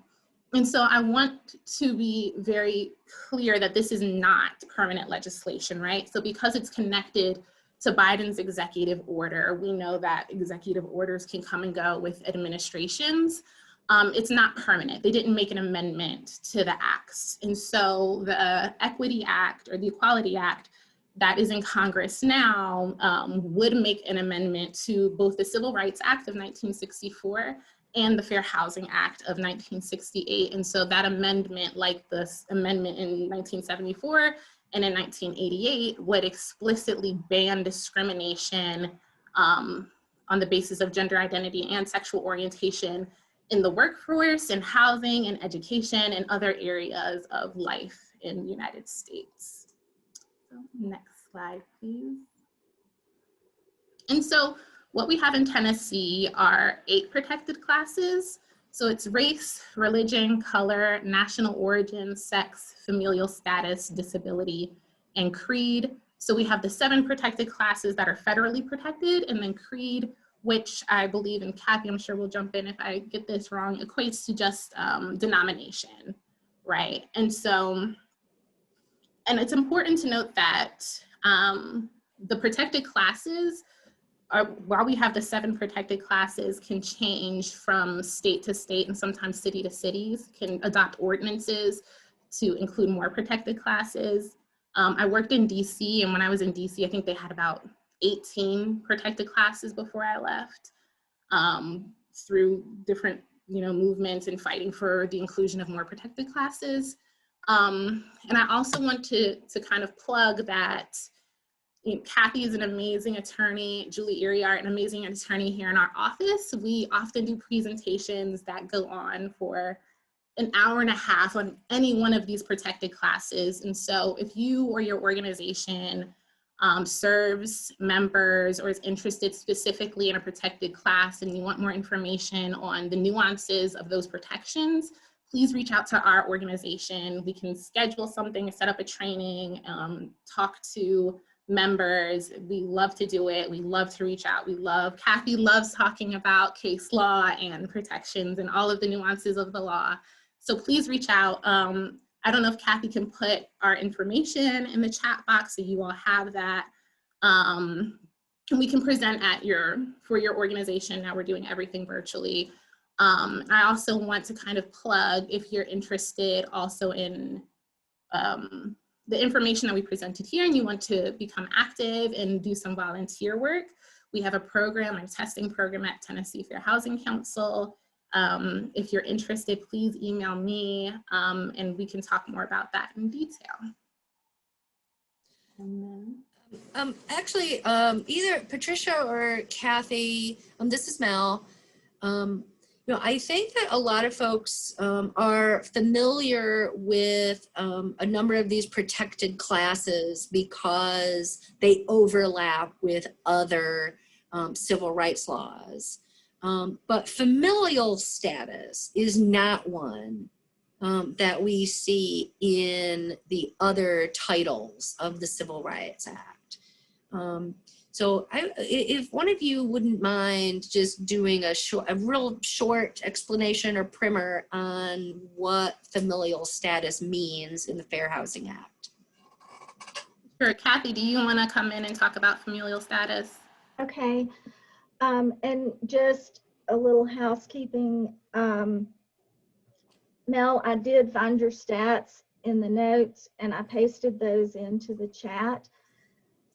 And so I want to be very clear that this is not permanent legislation, right? So because it's connected to Biden's executive order, we know that executive orders can come and go with administrations. It's not permanent. They didn't make an amendment to the acts. And so the Equity Act or the Equality Act that is in Congress now would make an amendment to both the Civil Rights Act of 1964 and the Fair Housing Act of 1968. And so that amendment, like this amendment in 1974 and in 1988, would explicitly ban discrimination on the basis of gender identity and sexual orientation in the workforce, in housing, and education, and other areas of life in the United States. So next slide, please. And so what we have in Tennessee are 8 protected classes. So it's race, religion, color, national origin, sex, familial status, disability, and creed. So we have the 7 protected classes that are federally protected, and then CREED, which I believe, and Kathy, I'm sure will jump in if I get this wrong, equates to just denomination, right? And so, and it's important to note that the protected classes are, while we have the 7 protected classes, can change from state to state and sometimes city to cities, can adopt ordinances to include more protected classes. I worked in DC, and when I was in DC, I think they had about 18 protected classes before I left, through different, movements and fighting for the inclusion of more protected classes. And I also want to kind of plug that Kathy is an amazing attorney, Julie Iriart, an amazing attorney here in our office. We often do presentations that go on for an hour and a half on any one of these protected classes. And so if you or your organization serves members or is interested specifically in a protected class and you want more information on the nuances of those protections, please reach out to our organization. We can schedule something, set up a training, talk to members. We love to do it. We love to reach out. Kathy loves talking about case law and protections and all of the nuances of the law. So please reach out. I don't know if Kathy can put our information in the chat box so you all have that. And we can present for your organization. Now we're doing everything virtually. I also want to kind of plug, if you're interested also in the information that we presented here and you want to become active and do some volunteer work, we have a program, a testing program at Tennessee Fair Housing Council. If you're interested, please email me and we can talk more about that in detail. And then... Actually, either Patricia or Kathy, this is Mel. I think that a lot of folks are familiar with a number of these protected classes because they overlap with other civil rights laws. But familial status is not one that we see in the other titles of the Civil Rights Act. So if one of you wouldn't mind just doing a real short explanation or primer on what familial status means in the Fair Housing Act. Sure, Kathy, do you want to come in and talk about familial status? Okay, and just a little housekeeping. Mel, I did find your stats in the notes and I pasted those into the chat.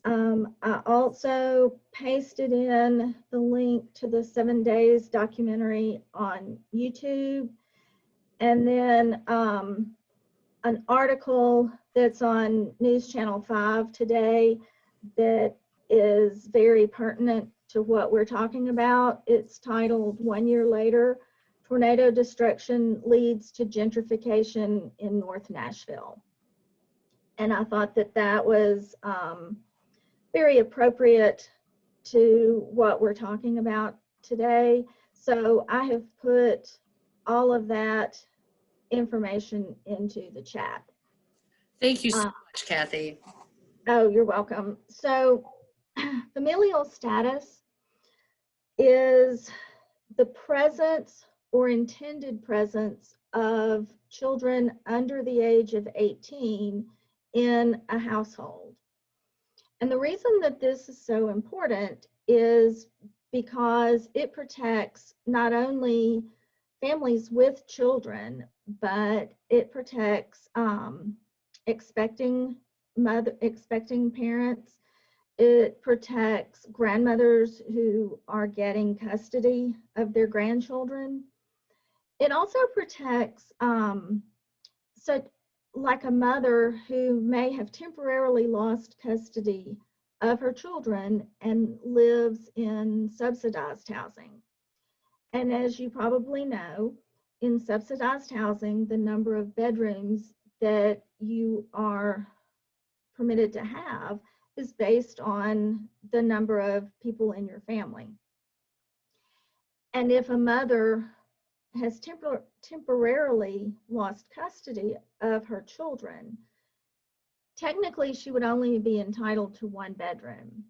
I also pasted in the link to the 7 Days documentary on YouTube, and then an article that's on News Channel 5 today that is very pertinent to what we're talking about. It's titled "1 Year Later, Tornado Destruction Leads to Gentrification in North Nashville." And I thought that that was very appropriate to what we're talking about today. So I have put all of that information into the chat. Thank you so much, Kathy. Oh, you're welcome. So familial status is the presence or intended presence of children under the age of 18 in a household. And the reason that this is so important is because it protects not only families with children, but it protects expecting parents. It protects grandmothers who are getting custody of their grandchildren. It also protects like a mother who may have temporarily lost custody of her children and lives in subsidized housing. And as you probably know, in subsidized housing, the number of bedrooms that you are permitted to have is based on the number of people in your family. And if a mother has temporarily lost custody of her children, technically she would only be entitled to 1 bedroom.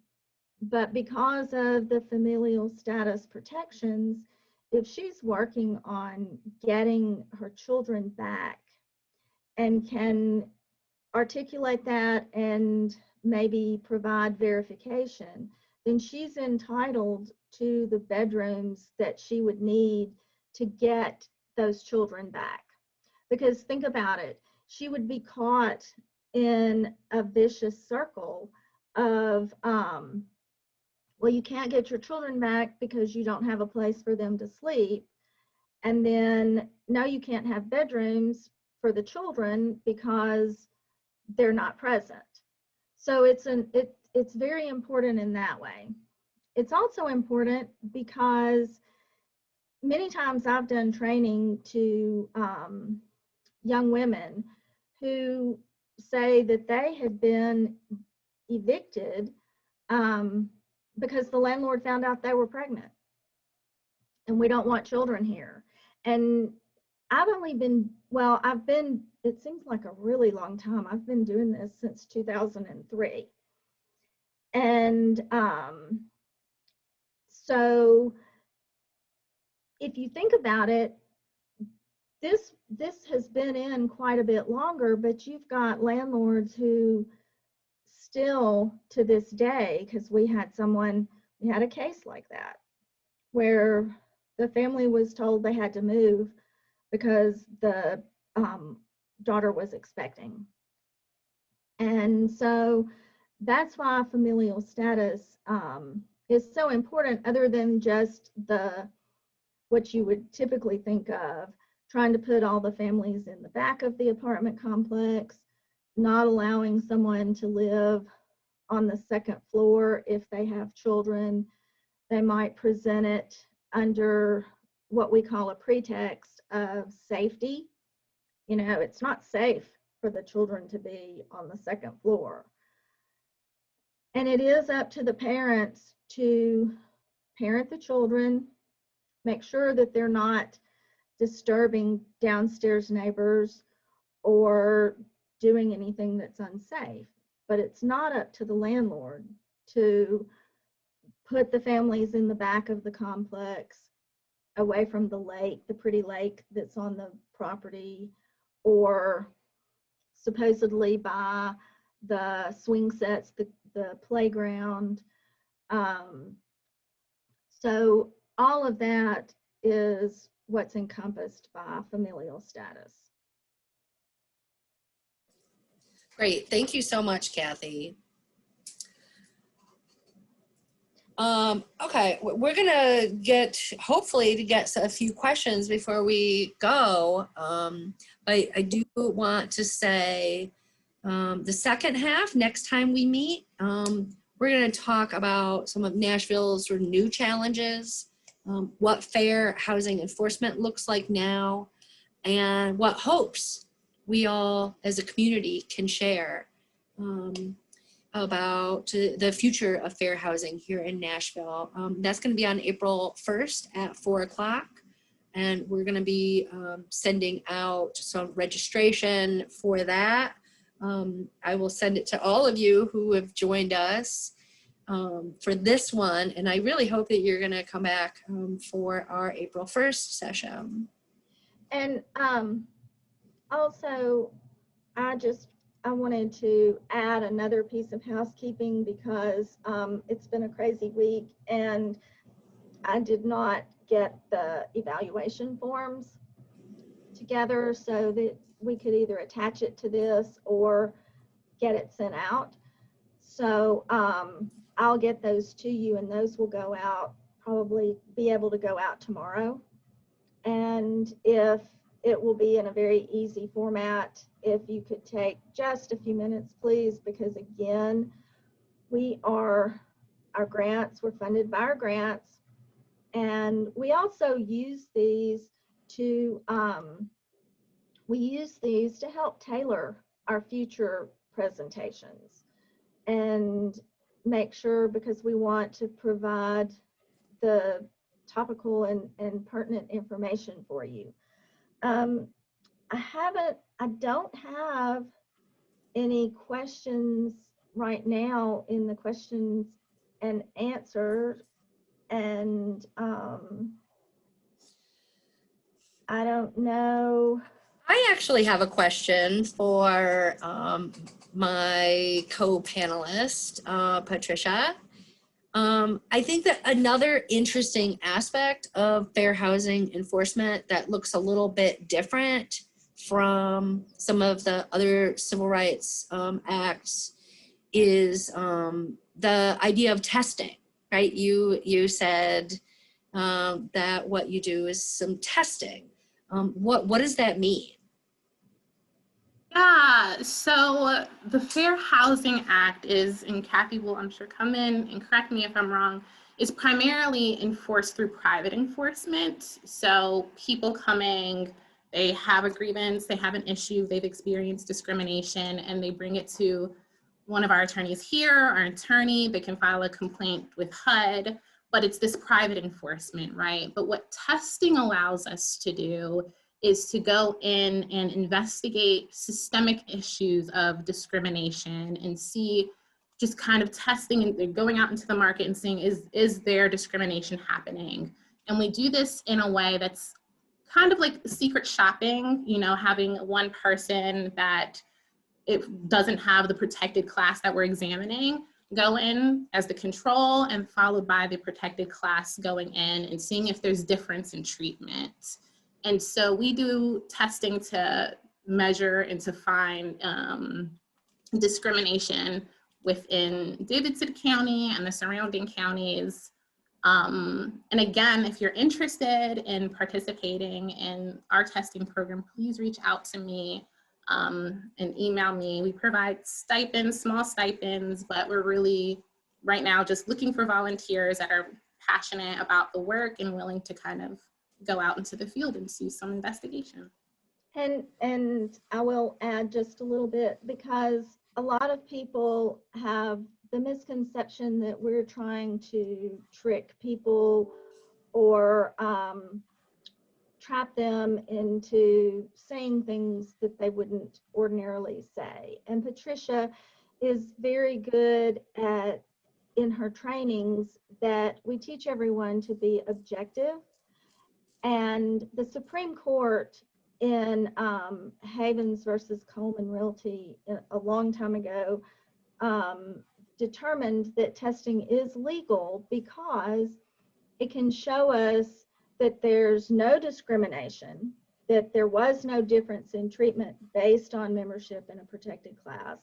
But because of the familial status protections, if she's working on getting her children back and can articulate that and maybe provide verification, then she's entitled to the bedrooms that she would need to get those children back. Because think about it, she would be caught in a vicious circle of, well, you can't get your children back because you don't have a place for them to sleep. And then, no, you can't have bedrooms for the children because they're not present. So it's very important in that way. It's also important because many times I've done training to young women who say that they had been evicted because the landlord found out they were pregnant and we don't want children here. And I've only been, well, it seems like a really long time. I've been doing this since 2003. And so if you think about it, this has been in quite a bit longer, but you've got landlords who still to this day, because we had a case like that where the family was told they had to move because the daughter was expecting. And so that's why familial status is so important, other than just what you would typically think of, trying to put all the families in the back of the apartment complex, not allowing someone to live on the second floor if they have children. They might present it under what we call a pretext of safety. You know, it's not safe for the children to be on the second floor. And it is up to the parents to parent the children, make sure that they're not disturbing downstairs neighbors or doing anything that's unsafe. But it's not up to the landlord to put the families in the back of the complex, away from the lake, the pretty lake that's on the property, or supposedly by the swing sets, the playground. So all of that is what's encompassed by familial status. Great. Thank you so much, Kathy. Okay, we're gonna hopefully to get a few questions before we go. I do want to say the second half, next time we meet, we're gonna talk about some of Nashville's sort of new challenges, what fair housing enforcement looks like now, and what hopes we all as a community can share about the future of fair housing here in Nashville. That's going to be on April 1st at 4 o'clock. And we're going to be sending out some registration for that. I will send it to all of you who have joined us for this one. And I really hope that you're going to come back for our April 1st session. And also, I wanted to add another piece of housekeeping because it's been a crazy week and I did not get the evaluation forms together so that we could either attach it to this or get it sent out. So I'll get those to you, and those will go out, probably be able to go out tomorrow. And if it will be in a very easy format, if you could take just a few minutes, please, because again, our grants, we're funded by our grants, and we also use these to help tailor our future presentations and make sure, because we want to provide the topical and pertinent information for you. I don't have any questions right now in the questions and answers. And I don't know. I actually have a question for my co-panelist, Patricia. I think that another interesting aspect of fair housing enforcement that looks a little bit different from some of the other civil rights acts is the idea of testing, right? You said that what you do is some testing. What does that mean? Yeah, so the Fair Housing Act is, and Kathy will, I'm sure, come in and correct me if I'm wrong, is primarily enforced through private enforcement. So people coming, they have a grievance, they have an issue, they've experienced discrimination, and they bring it to one of our attorneys here, our attorney, they can file a complaint with HUD, but it's this private enforcement, right? But what testing allows us to do is to go in and investigate systemic issues of discrimination and see, just kind of testing and going out into the market and seeing, is there discrimination happening? And we do this in a way that's kind of like secret shopping, you know, having one person that it doesn't have the protected class that we're examining go in as the control, and followed by the protected class going in and seeing if there's difference in treatment. And so we do testing to measure and to find discrimination within Davidson County and the surrounding counties. And again, if you're interested in participating in our testing program, please reach out to me and email me. We provide stipends, small stipends, but we're really right now just looking for volunteers that are passionate about the work and willing to kind of go out into the field and do some investigation. And I will add just a little bit, because a lot of people have the misconception that we're trying to trick people or trap them into saying things that they wouldn't ordinarily say. And Patricia is very good at, in her trainings, that we teach everyone to be objective. And the Supreme Court in Havens versus Coleman Realty a long time ago determined that testing is legal because it can show us that there's no discrimination, that there was no difference in treatment based on membership in a protected class,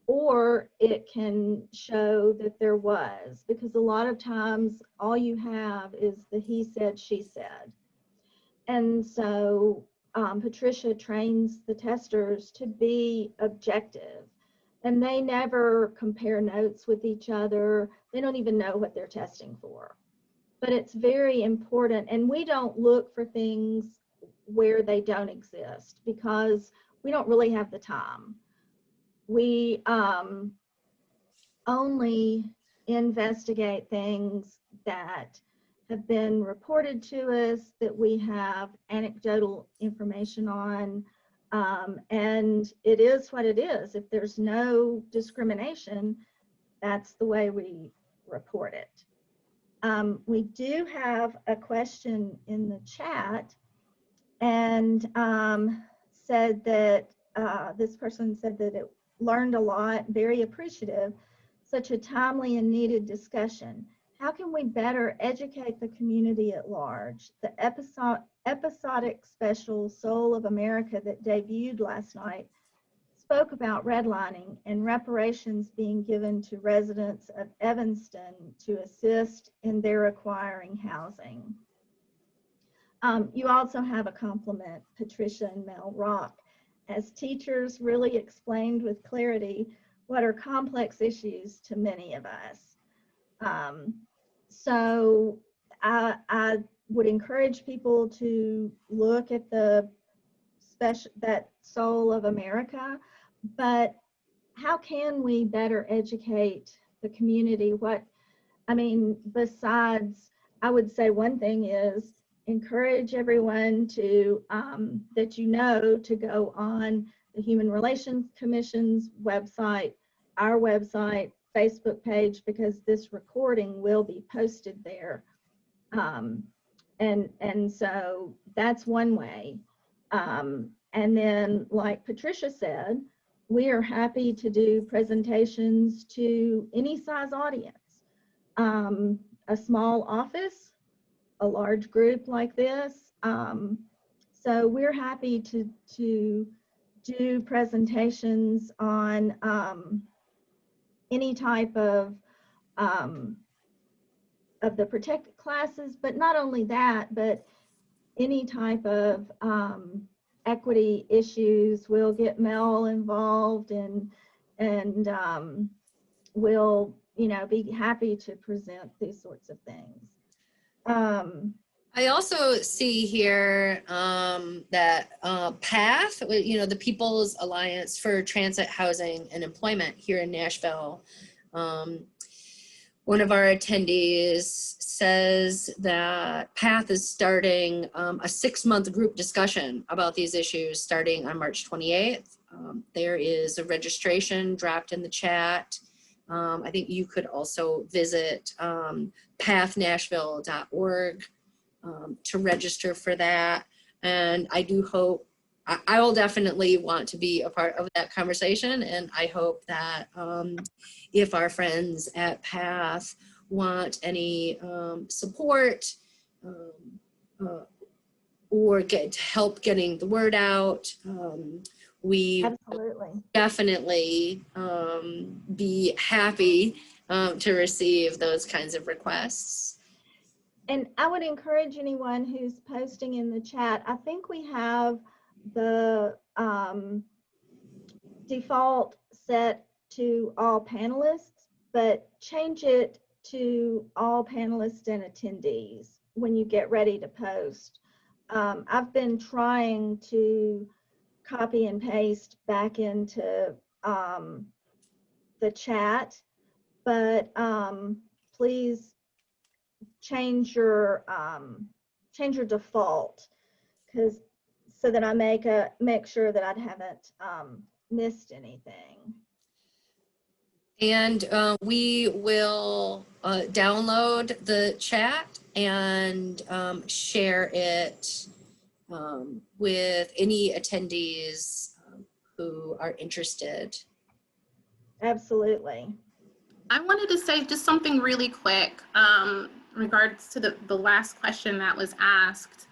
or it can show that there was, because a lot of times all you have is the he said, she said. And so Patricia trains the testers to be objective, and they never compare notes with each other. They don't even know what they're testing for. But it's very important, and we don't look for things where they don't exist because we don't really have the time. We only investigate things that have been reported to us, that we have anecdotal information on, and it is what it is. If there's no discrimination, that's the way we report it. We do have a question in the chat, and said that this person said that it learned a lot, very appreciative, such a timely and needed discussion. How can we better educate the community at large? The episodic special Soul of America that debuted last night spoke about redlining and reparations being given to residents of Evanston to assist in their acquiring housing. You also have a compliment, Patricia and Mel Rock, as teachers really explained with clarity what are complex issues to many of us. So I would encourage people to look at the special, that Soul of America, but how can we better educate the community? Besides, I would say one thing is encourage everyone to, that to go on the Human Relations Commission's website, our website, Facebook page, because this recording will be posted there. And so that's one way. And then, like Patricia said, we are happy to do presentations to any size audience. A small office, a large group like this. So we're happy to do presentations on any type of the protected classes, but not only that, but any type of equity issues. We'll get Mel involved, and we'll, you know, be happy to present these sorts of things. I also see here that PATH, you know, the People's Alliance for Transit, Housing, and Employment here in Nashville. One of our attendees says that PATH is starting a 6-month group discussion about these issues starting on March 28th. There is a registration dropped in the chat. I think you could also visit pathnashville.org to register for that. And I do hope, I will definitely want to be a part of that conversation. And I hope that if our friends at PATH want any support or get help getting the word out, we Absolutely. definitely be happy to receive those kinds of requests. And I would encourage anyone who's posting in the chat, I think we have the default set to all panelists, but change it to all panelists and attendees when you get ready to post. I've been trying to copy and paste back into the chat, but please change your default, because so that I make sure that I haven't missed anything. And we will download the chat and share it with any attendees who are interested. Absolutely. I wanted to say just something really quick in regards to the last question that was asked.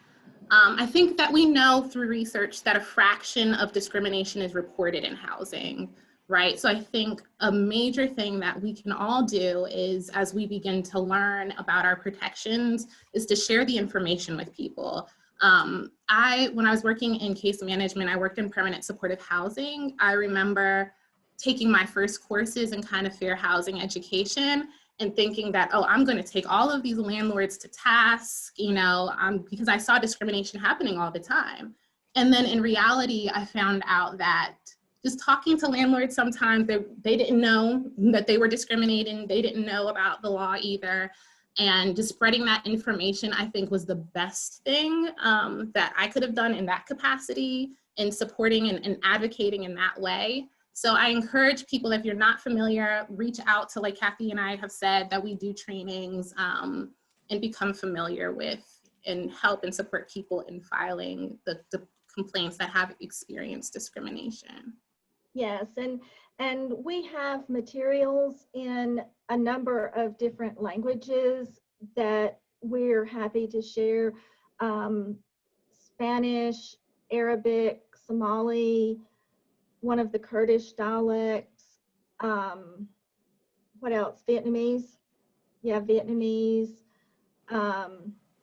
I think that we know through research that a fraction of discrimination is reported in housing, right? So I think a major thing that we can all do is, as we begin to learn about our protections, is to share the information with people. When I was working in case management, I worked in permanent supportive housing. I remember taking my first courses in kind of fair housing education and thinking that, oh, I'm going to take all of these landlords to task, you know, because I saw discrimination happening all the time. And then in reality, I found out that just talking to landlords, sometimes they didn't know that they were discriminating. They didn't know about the law either. And just spreading that information, I think, was the best thing that I could have done in that capacity, in supporting and advocating in that way. So I encourage people, if you're not familiar, reach out to, like Kathy and I have said, that we do trainings and become familiar with and help and support people in filing the complaints that have experienced discrimination. Yes, and we have materials in a number of different languages that we're happy to share. Spanish, Arabic, Somali, one of the Kurdish dialects, what else? Vietnamese? Yeah, Vietnamese.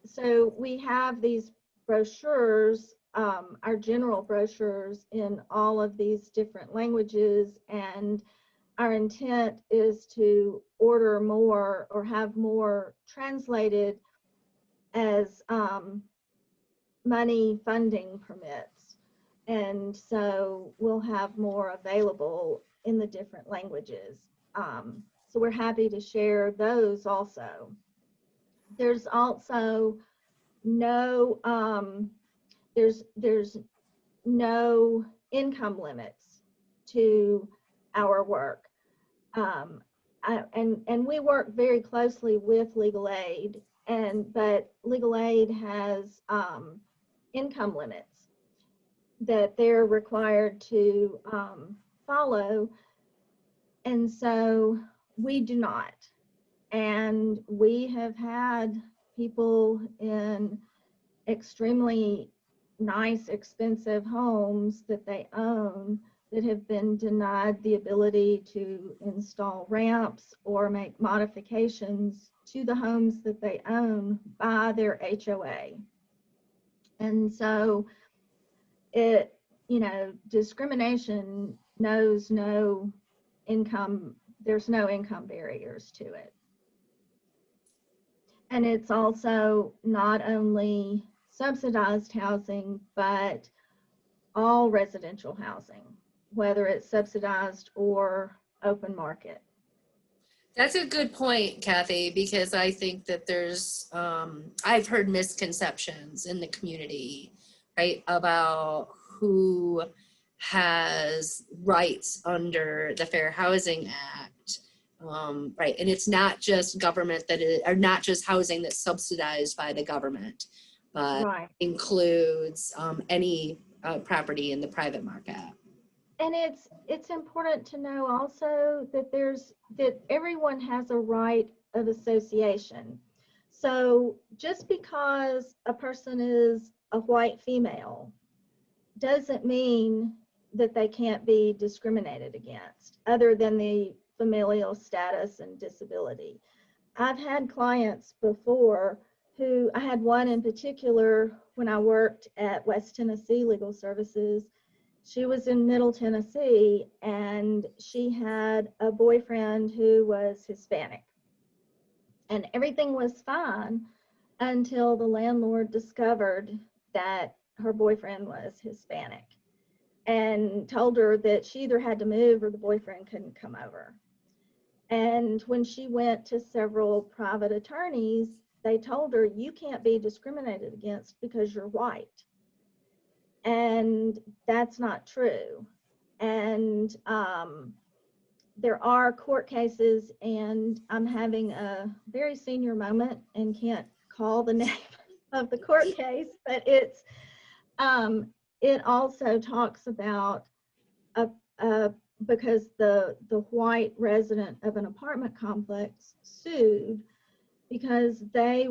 So we have these brochures, our general brochures, in all of these different languages, and our intent is to order more or have more translated as money funding permits. And so we'll have more available in the different languages. So we're happy to share those also. There's also no, there's no income limits to our work. And we work very closely with legal aid, but legal aid has income limits that they're required to follow, and so we do not. And we have had people in extremely nice, expensive homes that they own that have been denied the ability to install ramps or make modifications to the homes that they own by their HOA. And so discrimination knows no income, there's no income barriers to it. And it's also not only subsidized housing, but all residential housing, whether it's subsidized or open market. That's a good point, Kathy, because I think that there's, I've heard misconceptions in the community, right, about who has rights under the Fair Housing Act, right? And it's not just government or not just housing that's subsidized by the government, but Right. includes any property in the private market. And it's important to know also that everyone has a right of association. So just because a person is a white female doesn't mean that they can't be discriminated against, other than the familial status and disability. I've had clients before I had one in particular when I worked at West Tennessee Legal Services. She was in Middle Tennessee, and she had a boyfriend who was Hispanic. And everything was fine until the landlord discovered that her boyfriend was Hispanic and told her that she either had to move or the boyfriend couldn't come over. And when she went to several private attorneys, they told her, you can't be discriminated against because you're white. And that's not true. And there are court cases, and I'm having a very senior moment and can't call the name of the court case, but it also talks about because the white resident of an apartment complex sued because they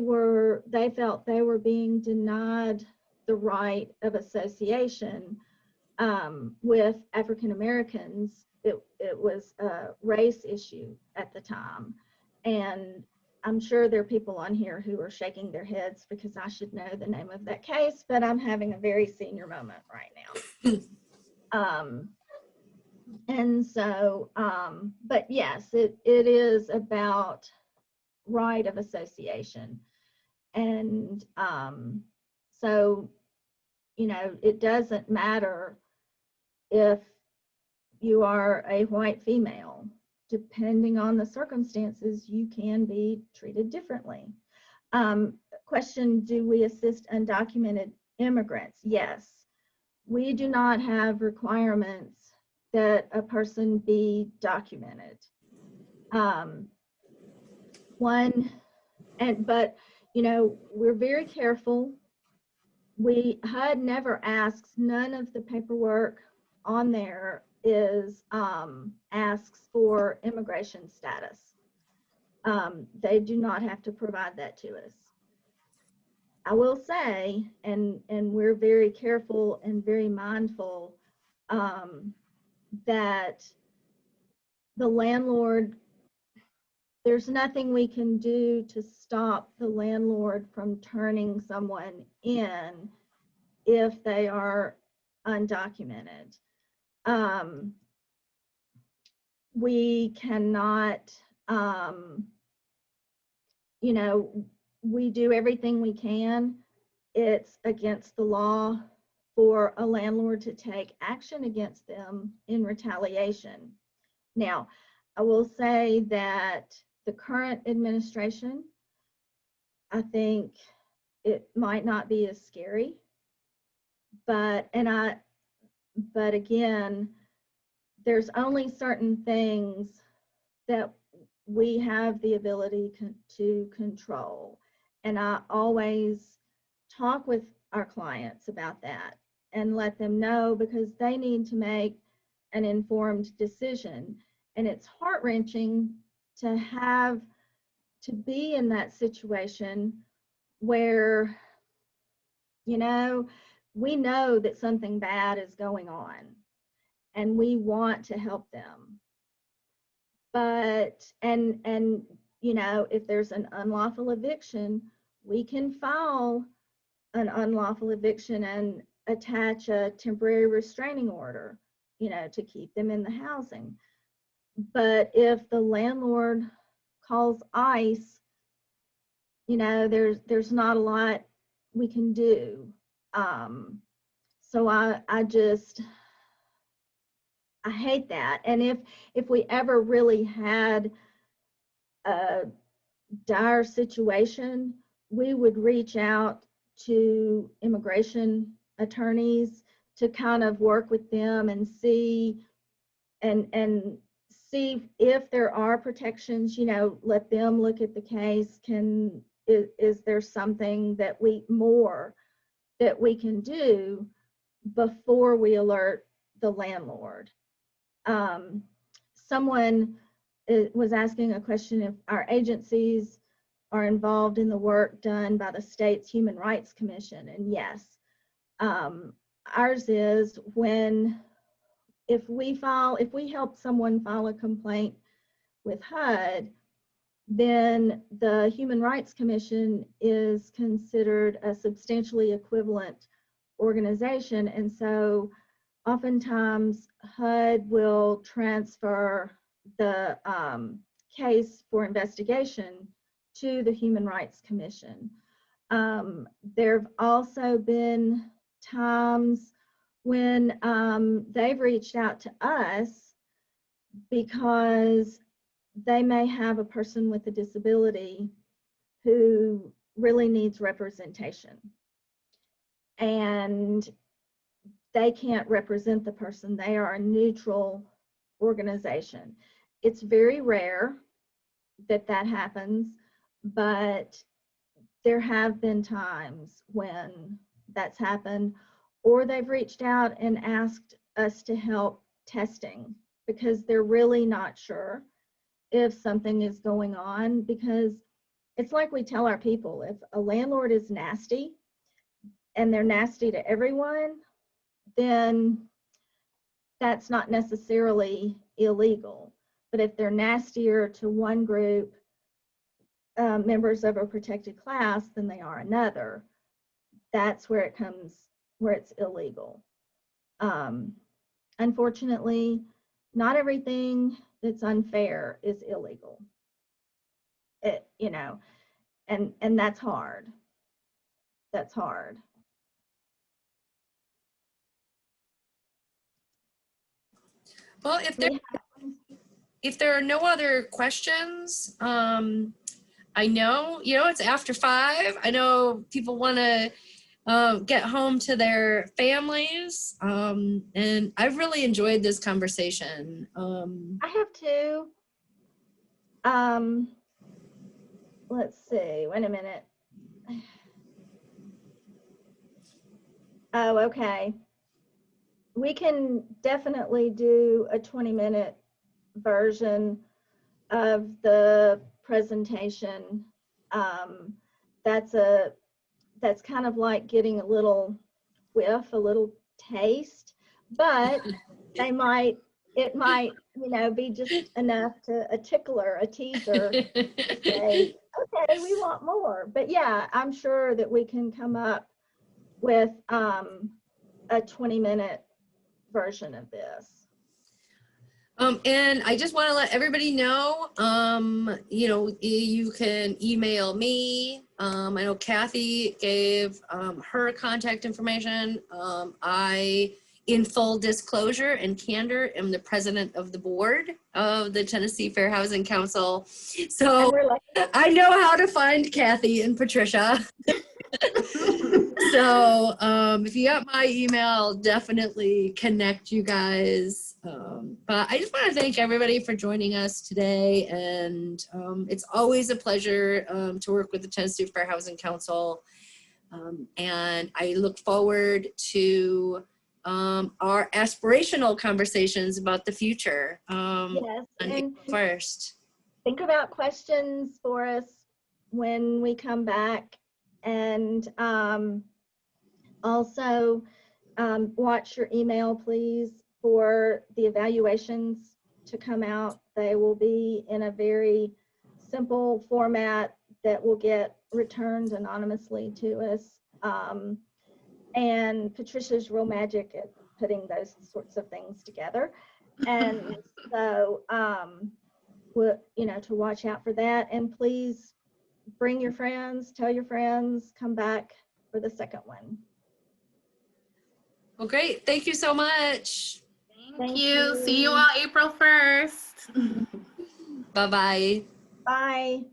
felt they were being denied the right of association with African Americans. It was a race issue at the time. And I'm sure there are people on here who are shaking their heads because I should know the name of that case, but I'm having a very senior moment right now. And so, but yes, it is about right of association. And so, it doesn't matter if you are a white female. Depending on the circumstances, you can be treated differently. Question, do we assist undocumented immigrants? Yes. We do not have requirements that a person be documented. But we're very careful. HUD never asks, none of the paperwork on there asks for immigration status. They do not have to provide that to us. I will say, and we're very careful and very mindful that the landlord, there's nothing we can do to stop the landlord from turning someone in if they are undocumented. We cannot, we do everything we can. It's against the law for a landlord to take action against them in retaliation. Now, I will say that the current administration, I think it might not be as scary, but, But again, there's only certain things that we have the ability to control. And I always talk with our clients about that and let them know, because they need to make an informed decision. And it's heart-wrenching to have to be in that situation where, you know, we know that something bad is going on and we want to help them. But, and you know, if there's an unlawful eviction, we can file an unlawful eviction and attach a temporary restraining order, you know, to keep them in the housing. But if the landlord calls ICE, you know, there's not a lot we can do. So I hate that. And if we ever really had a dire situation, we would reach out to immigration attorneys to kind of work with them and see and see if there are protections, you know, let them look at the case. Is there something that we can do before we alert the landlord? Someone was asking a question if our agencies are involved in the work done by the state's Human Rights Commission, and yes, ours is if we help someone file a complaint with HUD, then the Human Rights Commission is considered a substantially equivalent organization. And so oftentimes HUD will transfer the case for investigation to the Human Rights Commission. There have also been times when they've reached out to us because they may have a person with a disability who really needs representation, and they can't represent the person. They are a neutral organization. It's very rare that happens, but there have been times when that's happened, or they've reached out and asked us to help testing because they're really not sure if something is going on. Because it's like we tell our people, if a landlord is nasty and they're nasty to everyone, then that's not necessarily illegal. But if they're nastier to one group, members of a protected class, than they are another, that's where it's illegal. Unfortunately, not everything that's unfair is illegal. You know, and that's hard. That's hard. Well, if there are no other questions, I know, you know, it's after 5. I know people want to get home to their families, and I've really enjoyed this conversation. I have too. Let's see, wait a minute. Oh, okay. We can definitely do a 20-minute version of the presentation. That's kind of like getting a little whiff, a little taste, but it might, you know, be just enough to a tickler, a teaser, say, okay, we want more. But yeah, I'm sure that we can come up with a 20-minute version of this. And I just want to let everybody know, you know, you can email me. I know Kathy gave her contact information. I, in full disclosure and candor, am the president of the board of the Tennessee Fair Housing Council. So I know how to find Kathy and Patricia. So if you got my email, definitely connect you guys. But I just want to thank everybody for joining us today. And it's always a pleasure to work with the Tennessee Fair Housing Council. And I look forward to our aspirational conversations about the future Yes, on and April 1st. think about questions for us when we come back. And also watch your email, please, for the evaluations to come out. They will be in a very simple format that will get returned anonymously to us. And Patricia's real magic at putting those sorts of things together. And so, to watch out for that. And please bring your friends, tell your friends, come back for the second one. Well, great. Thank you so much. Thank you. See you all April 1st. Bye-bye. Bye.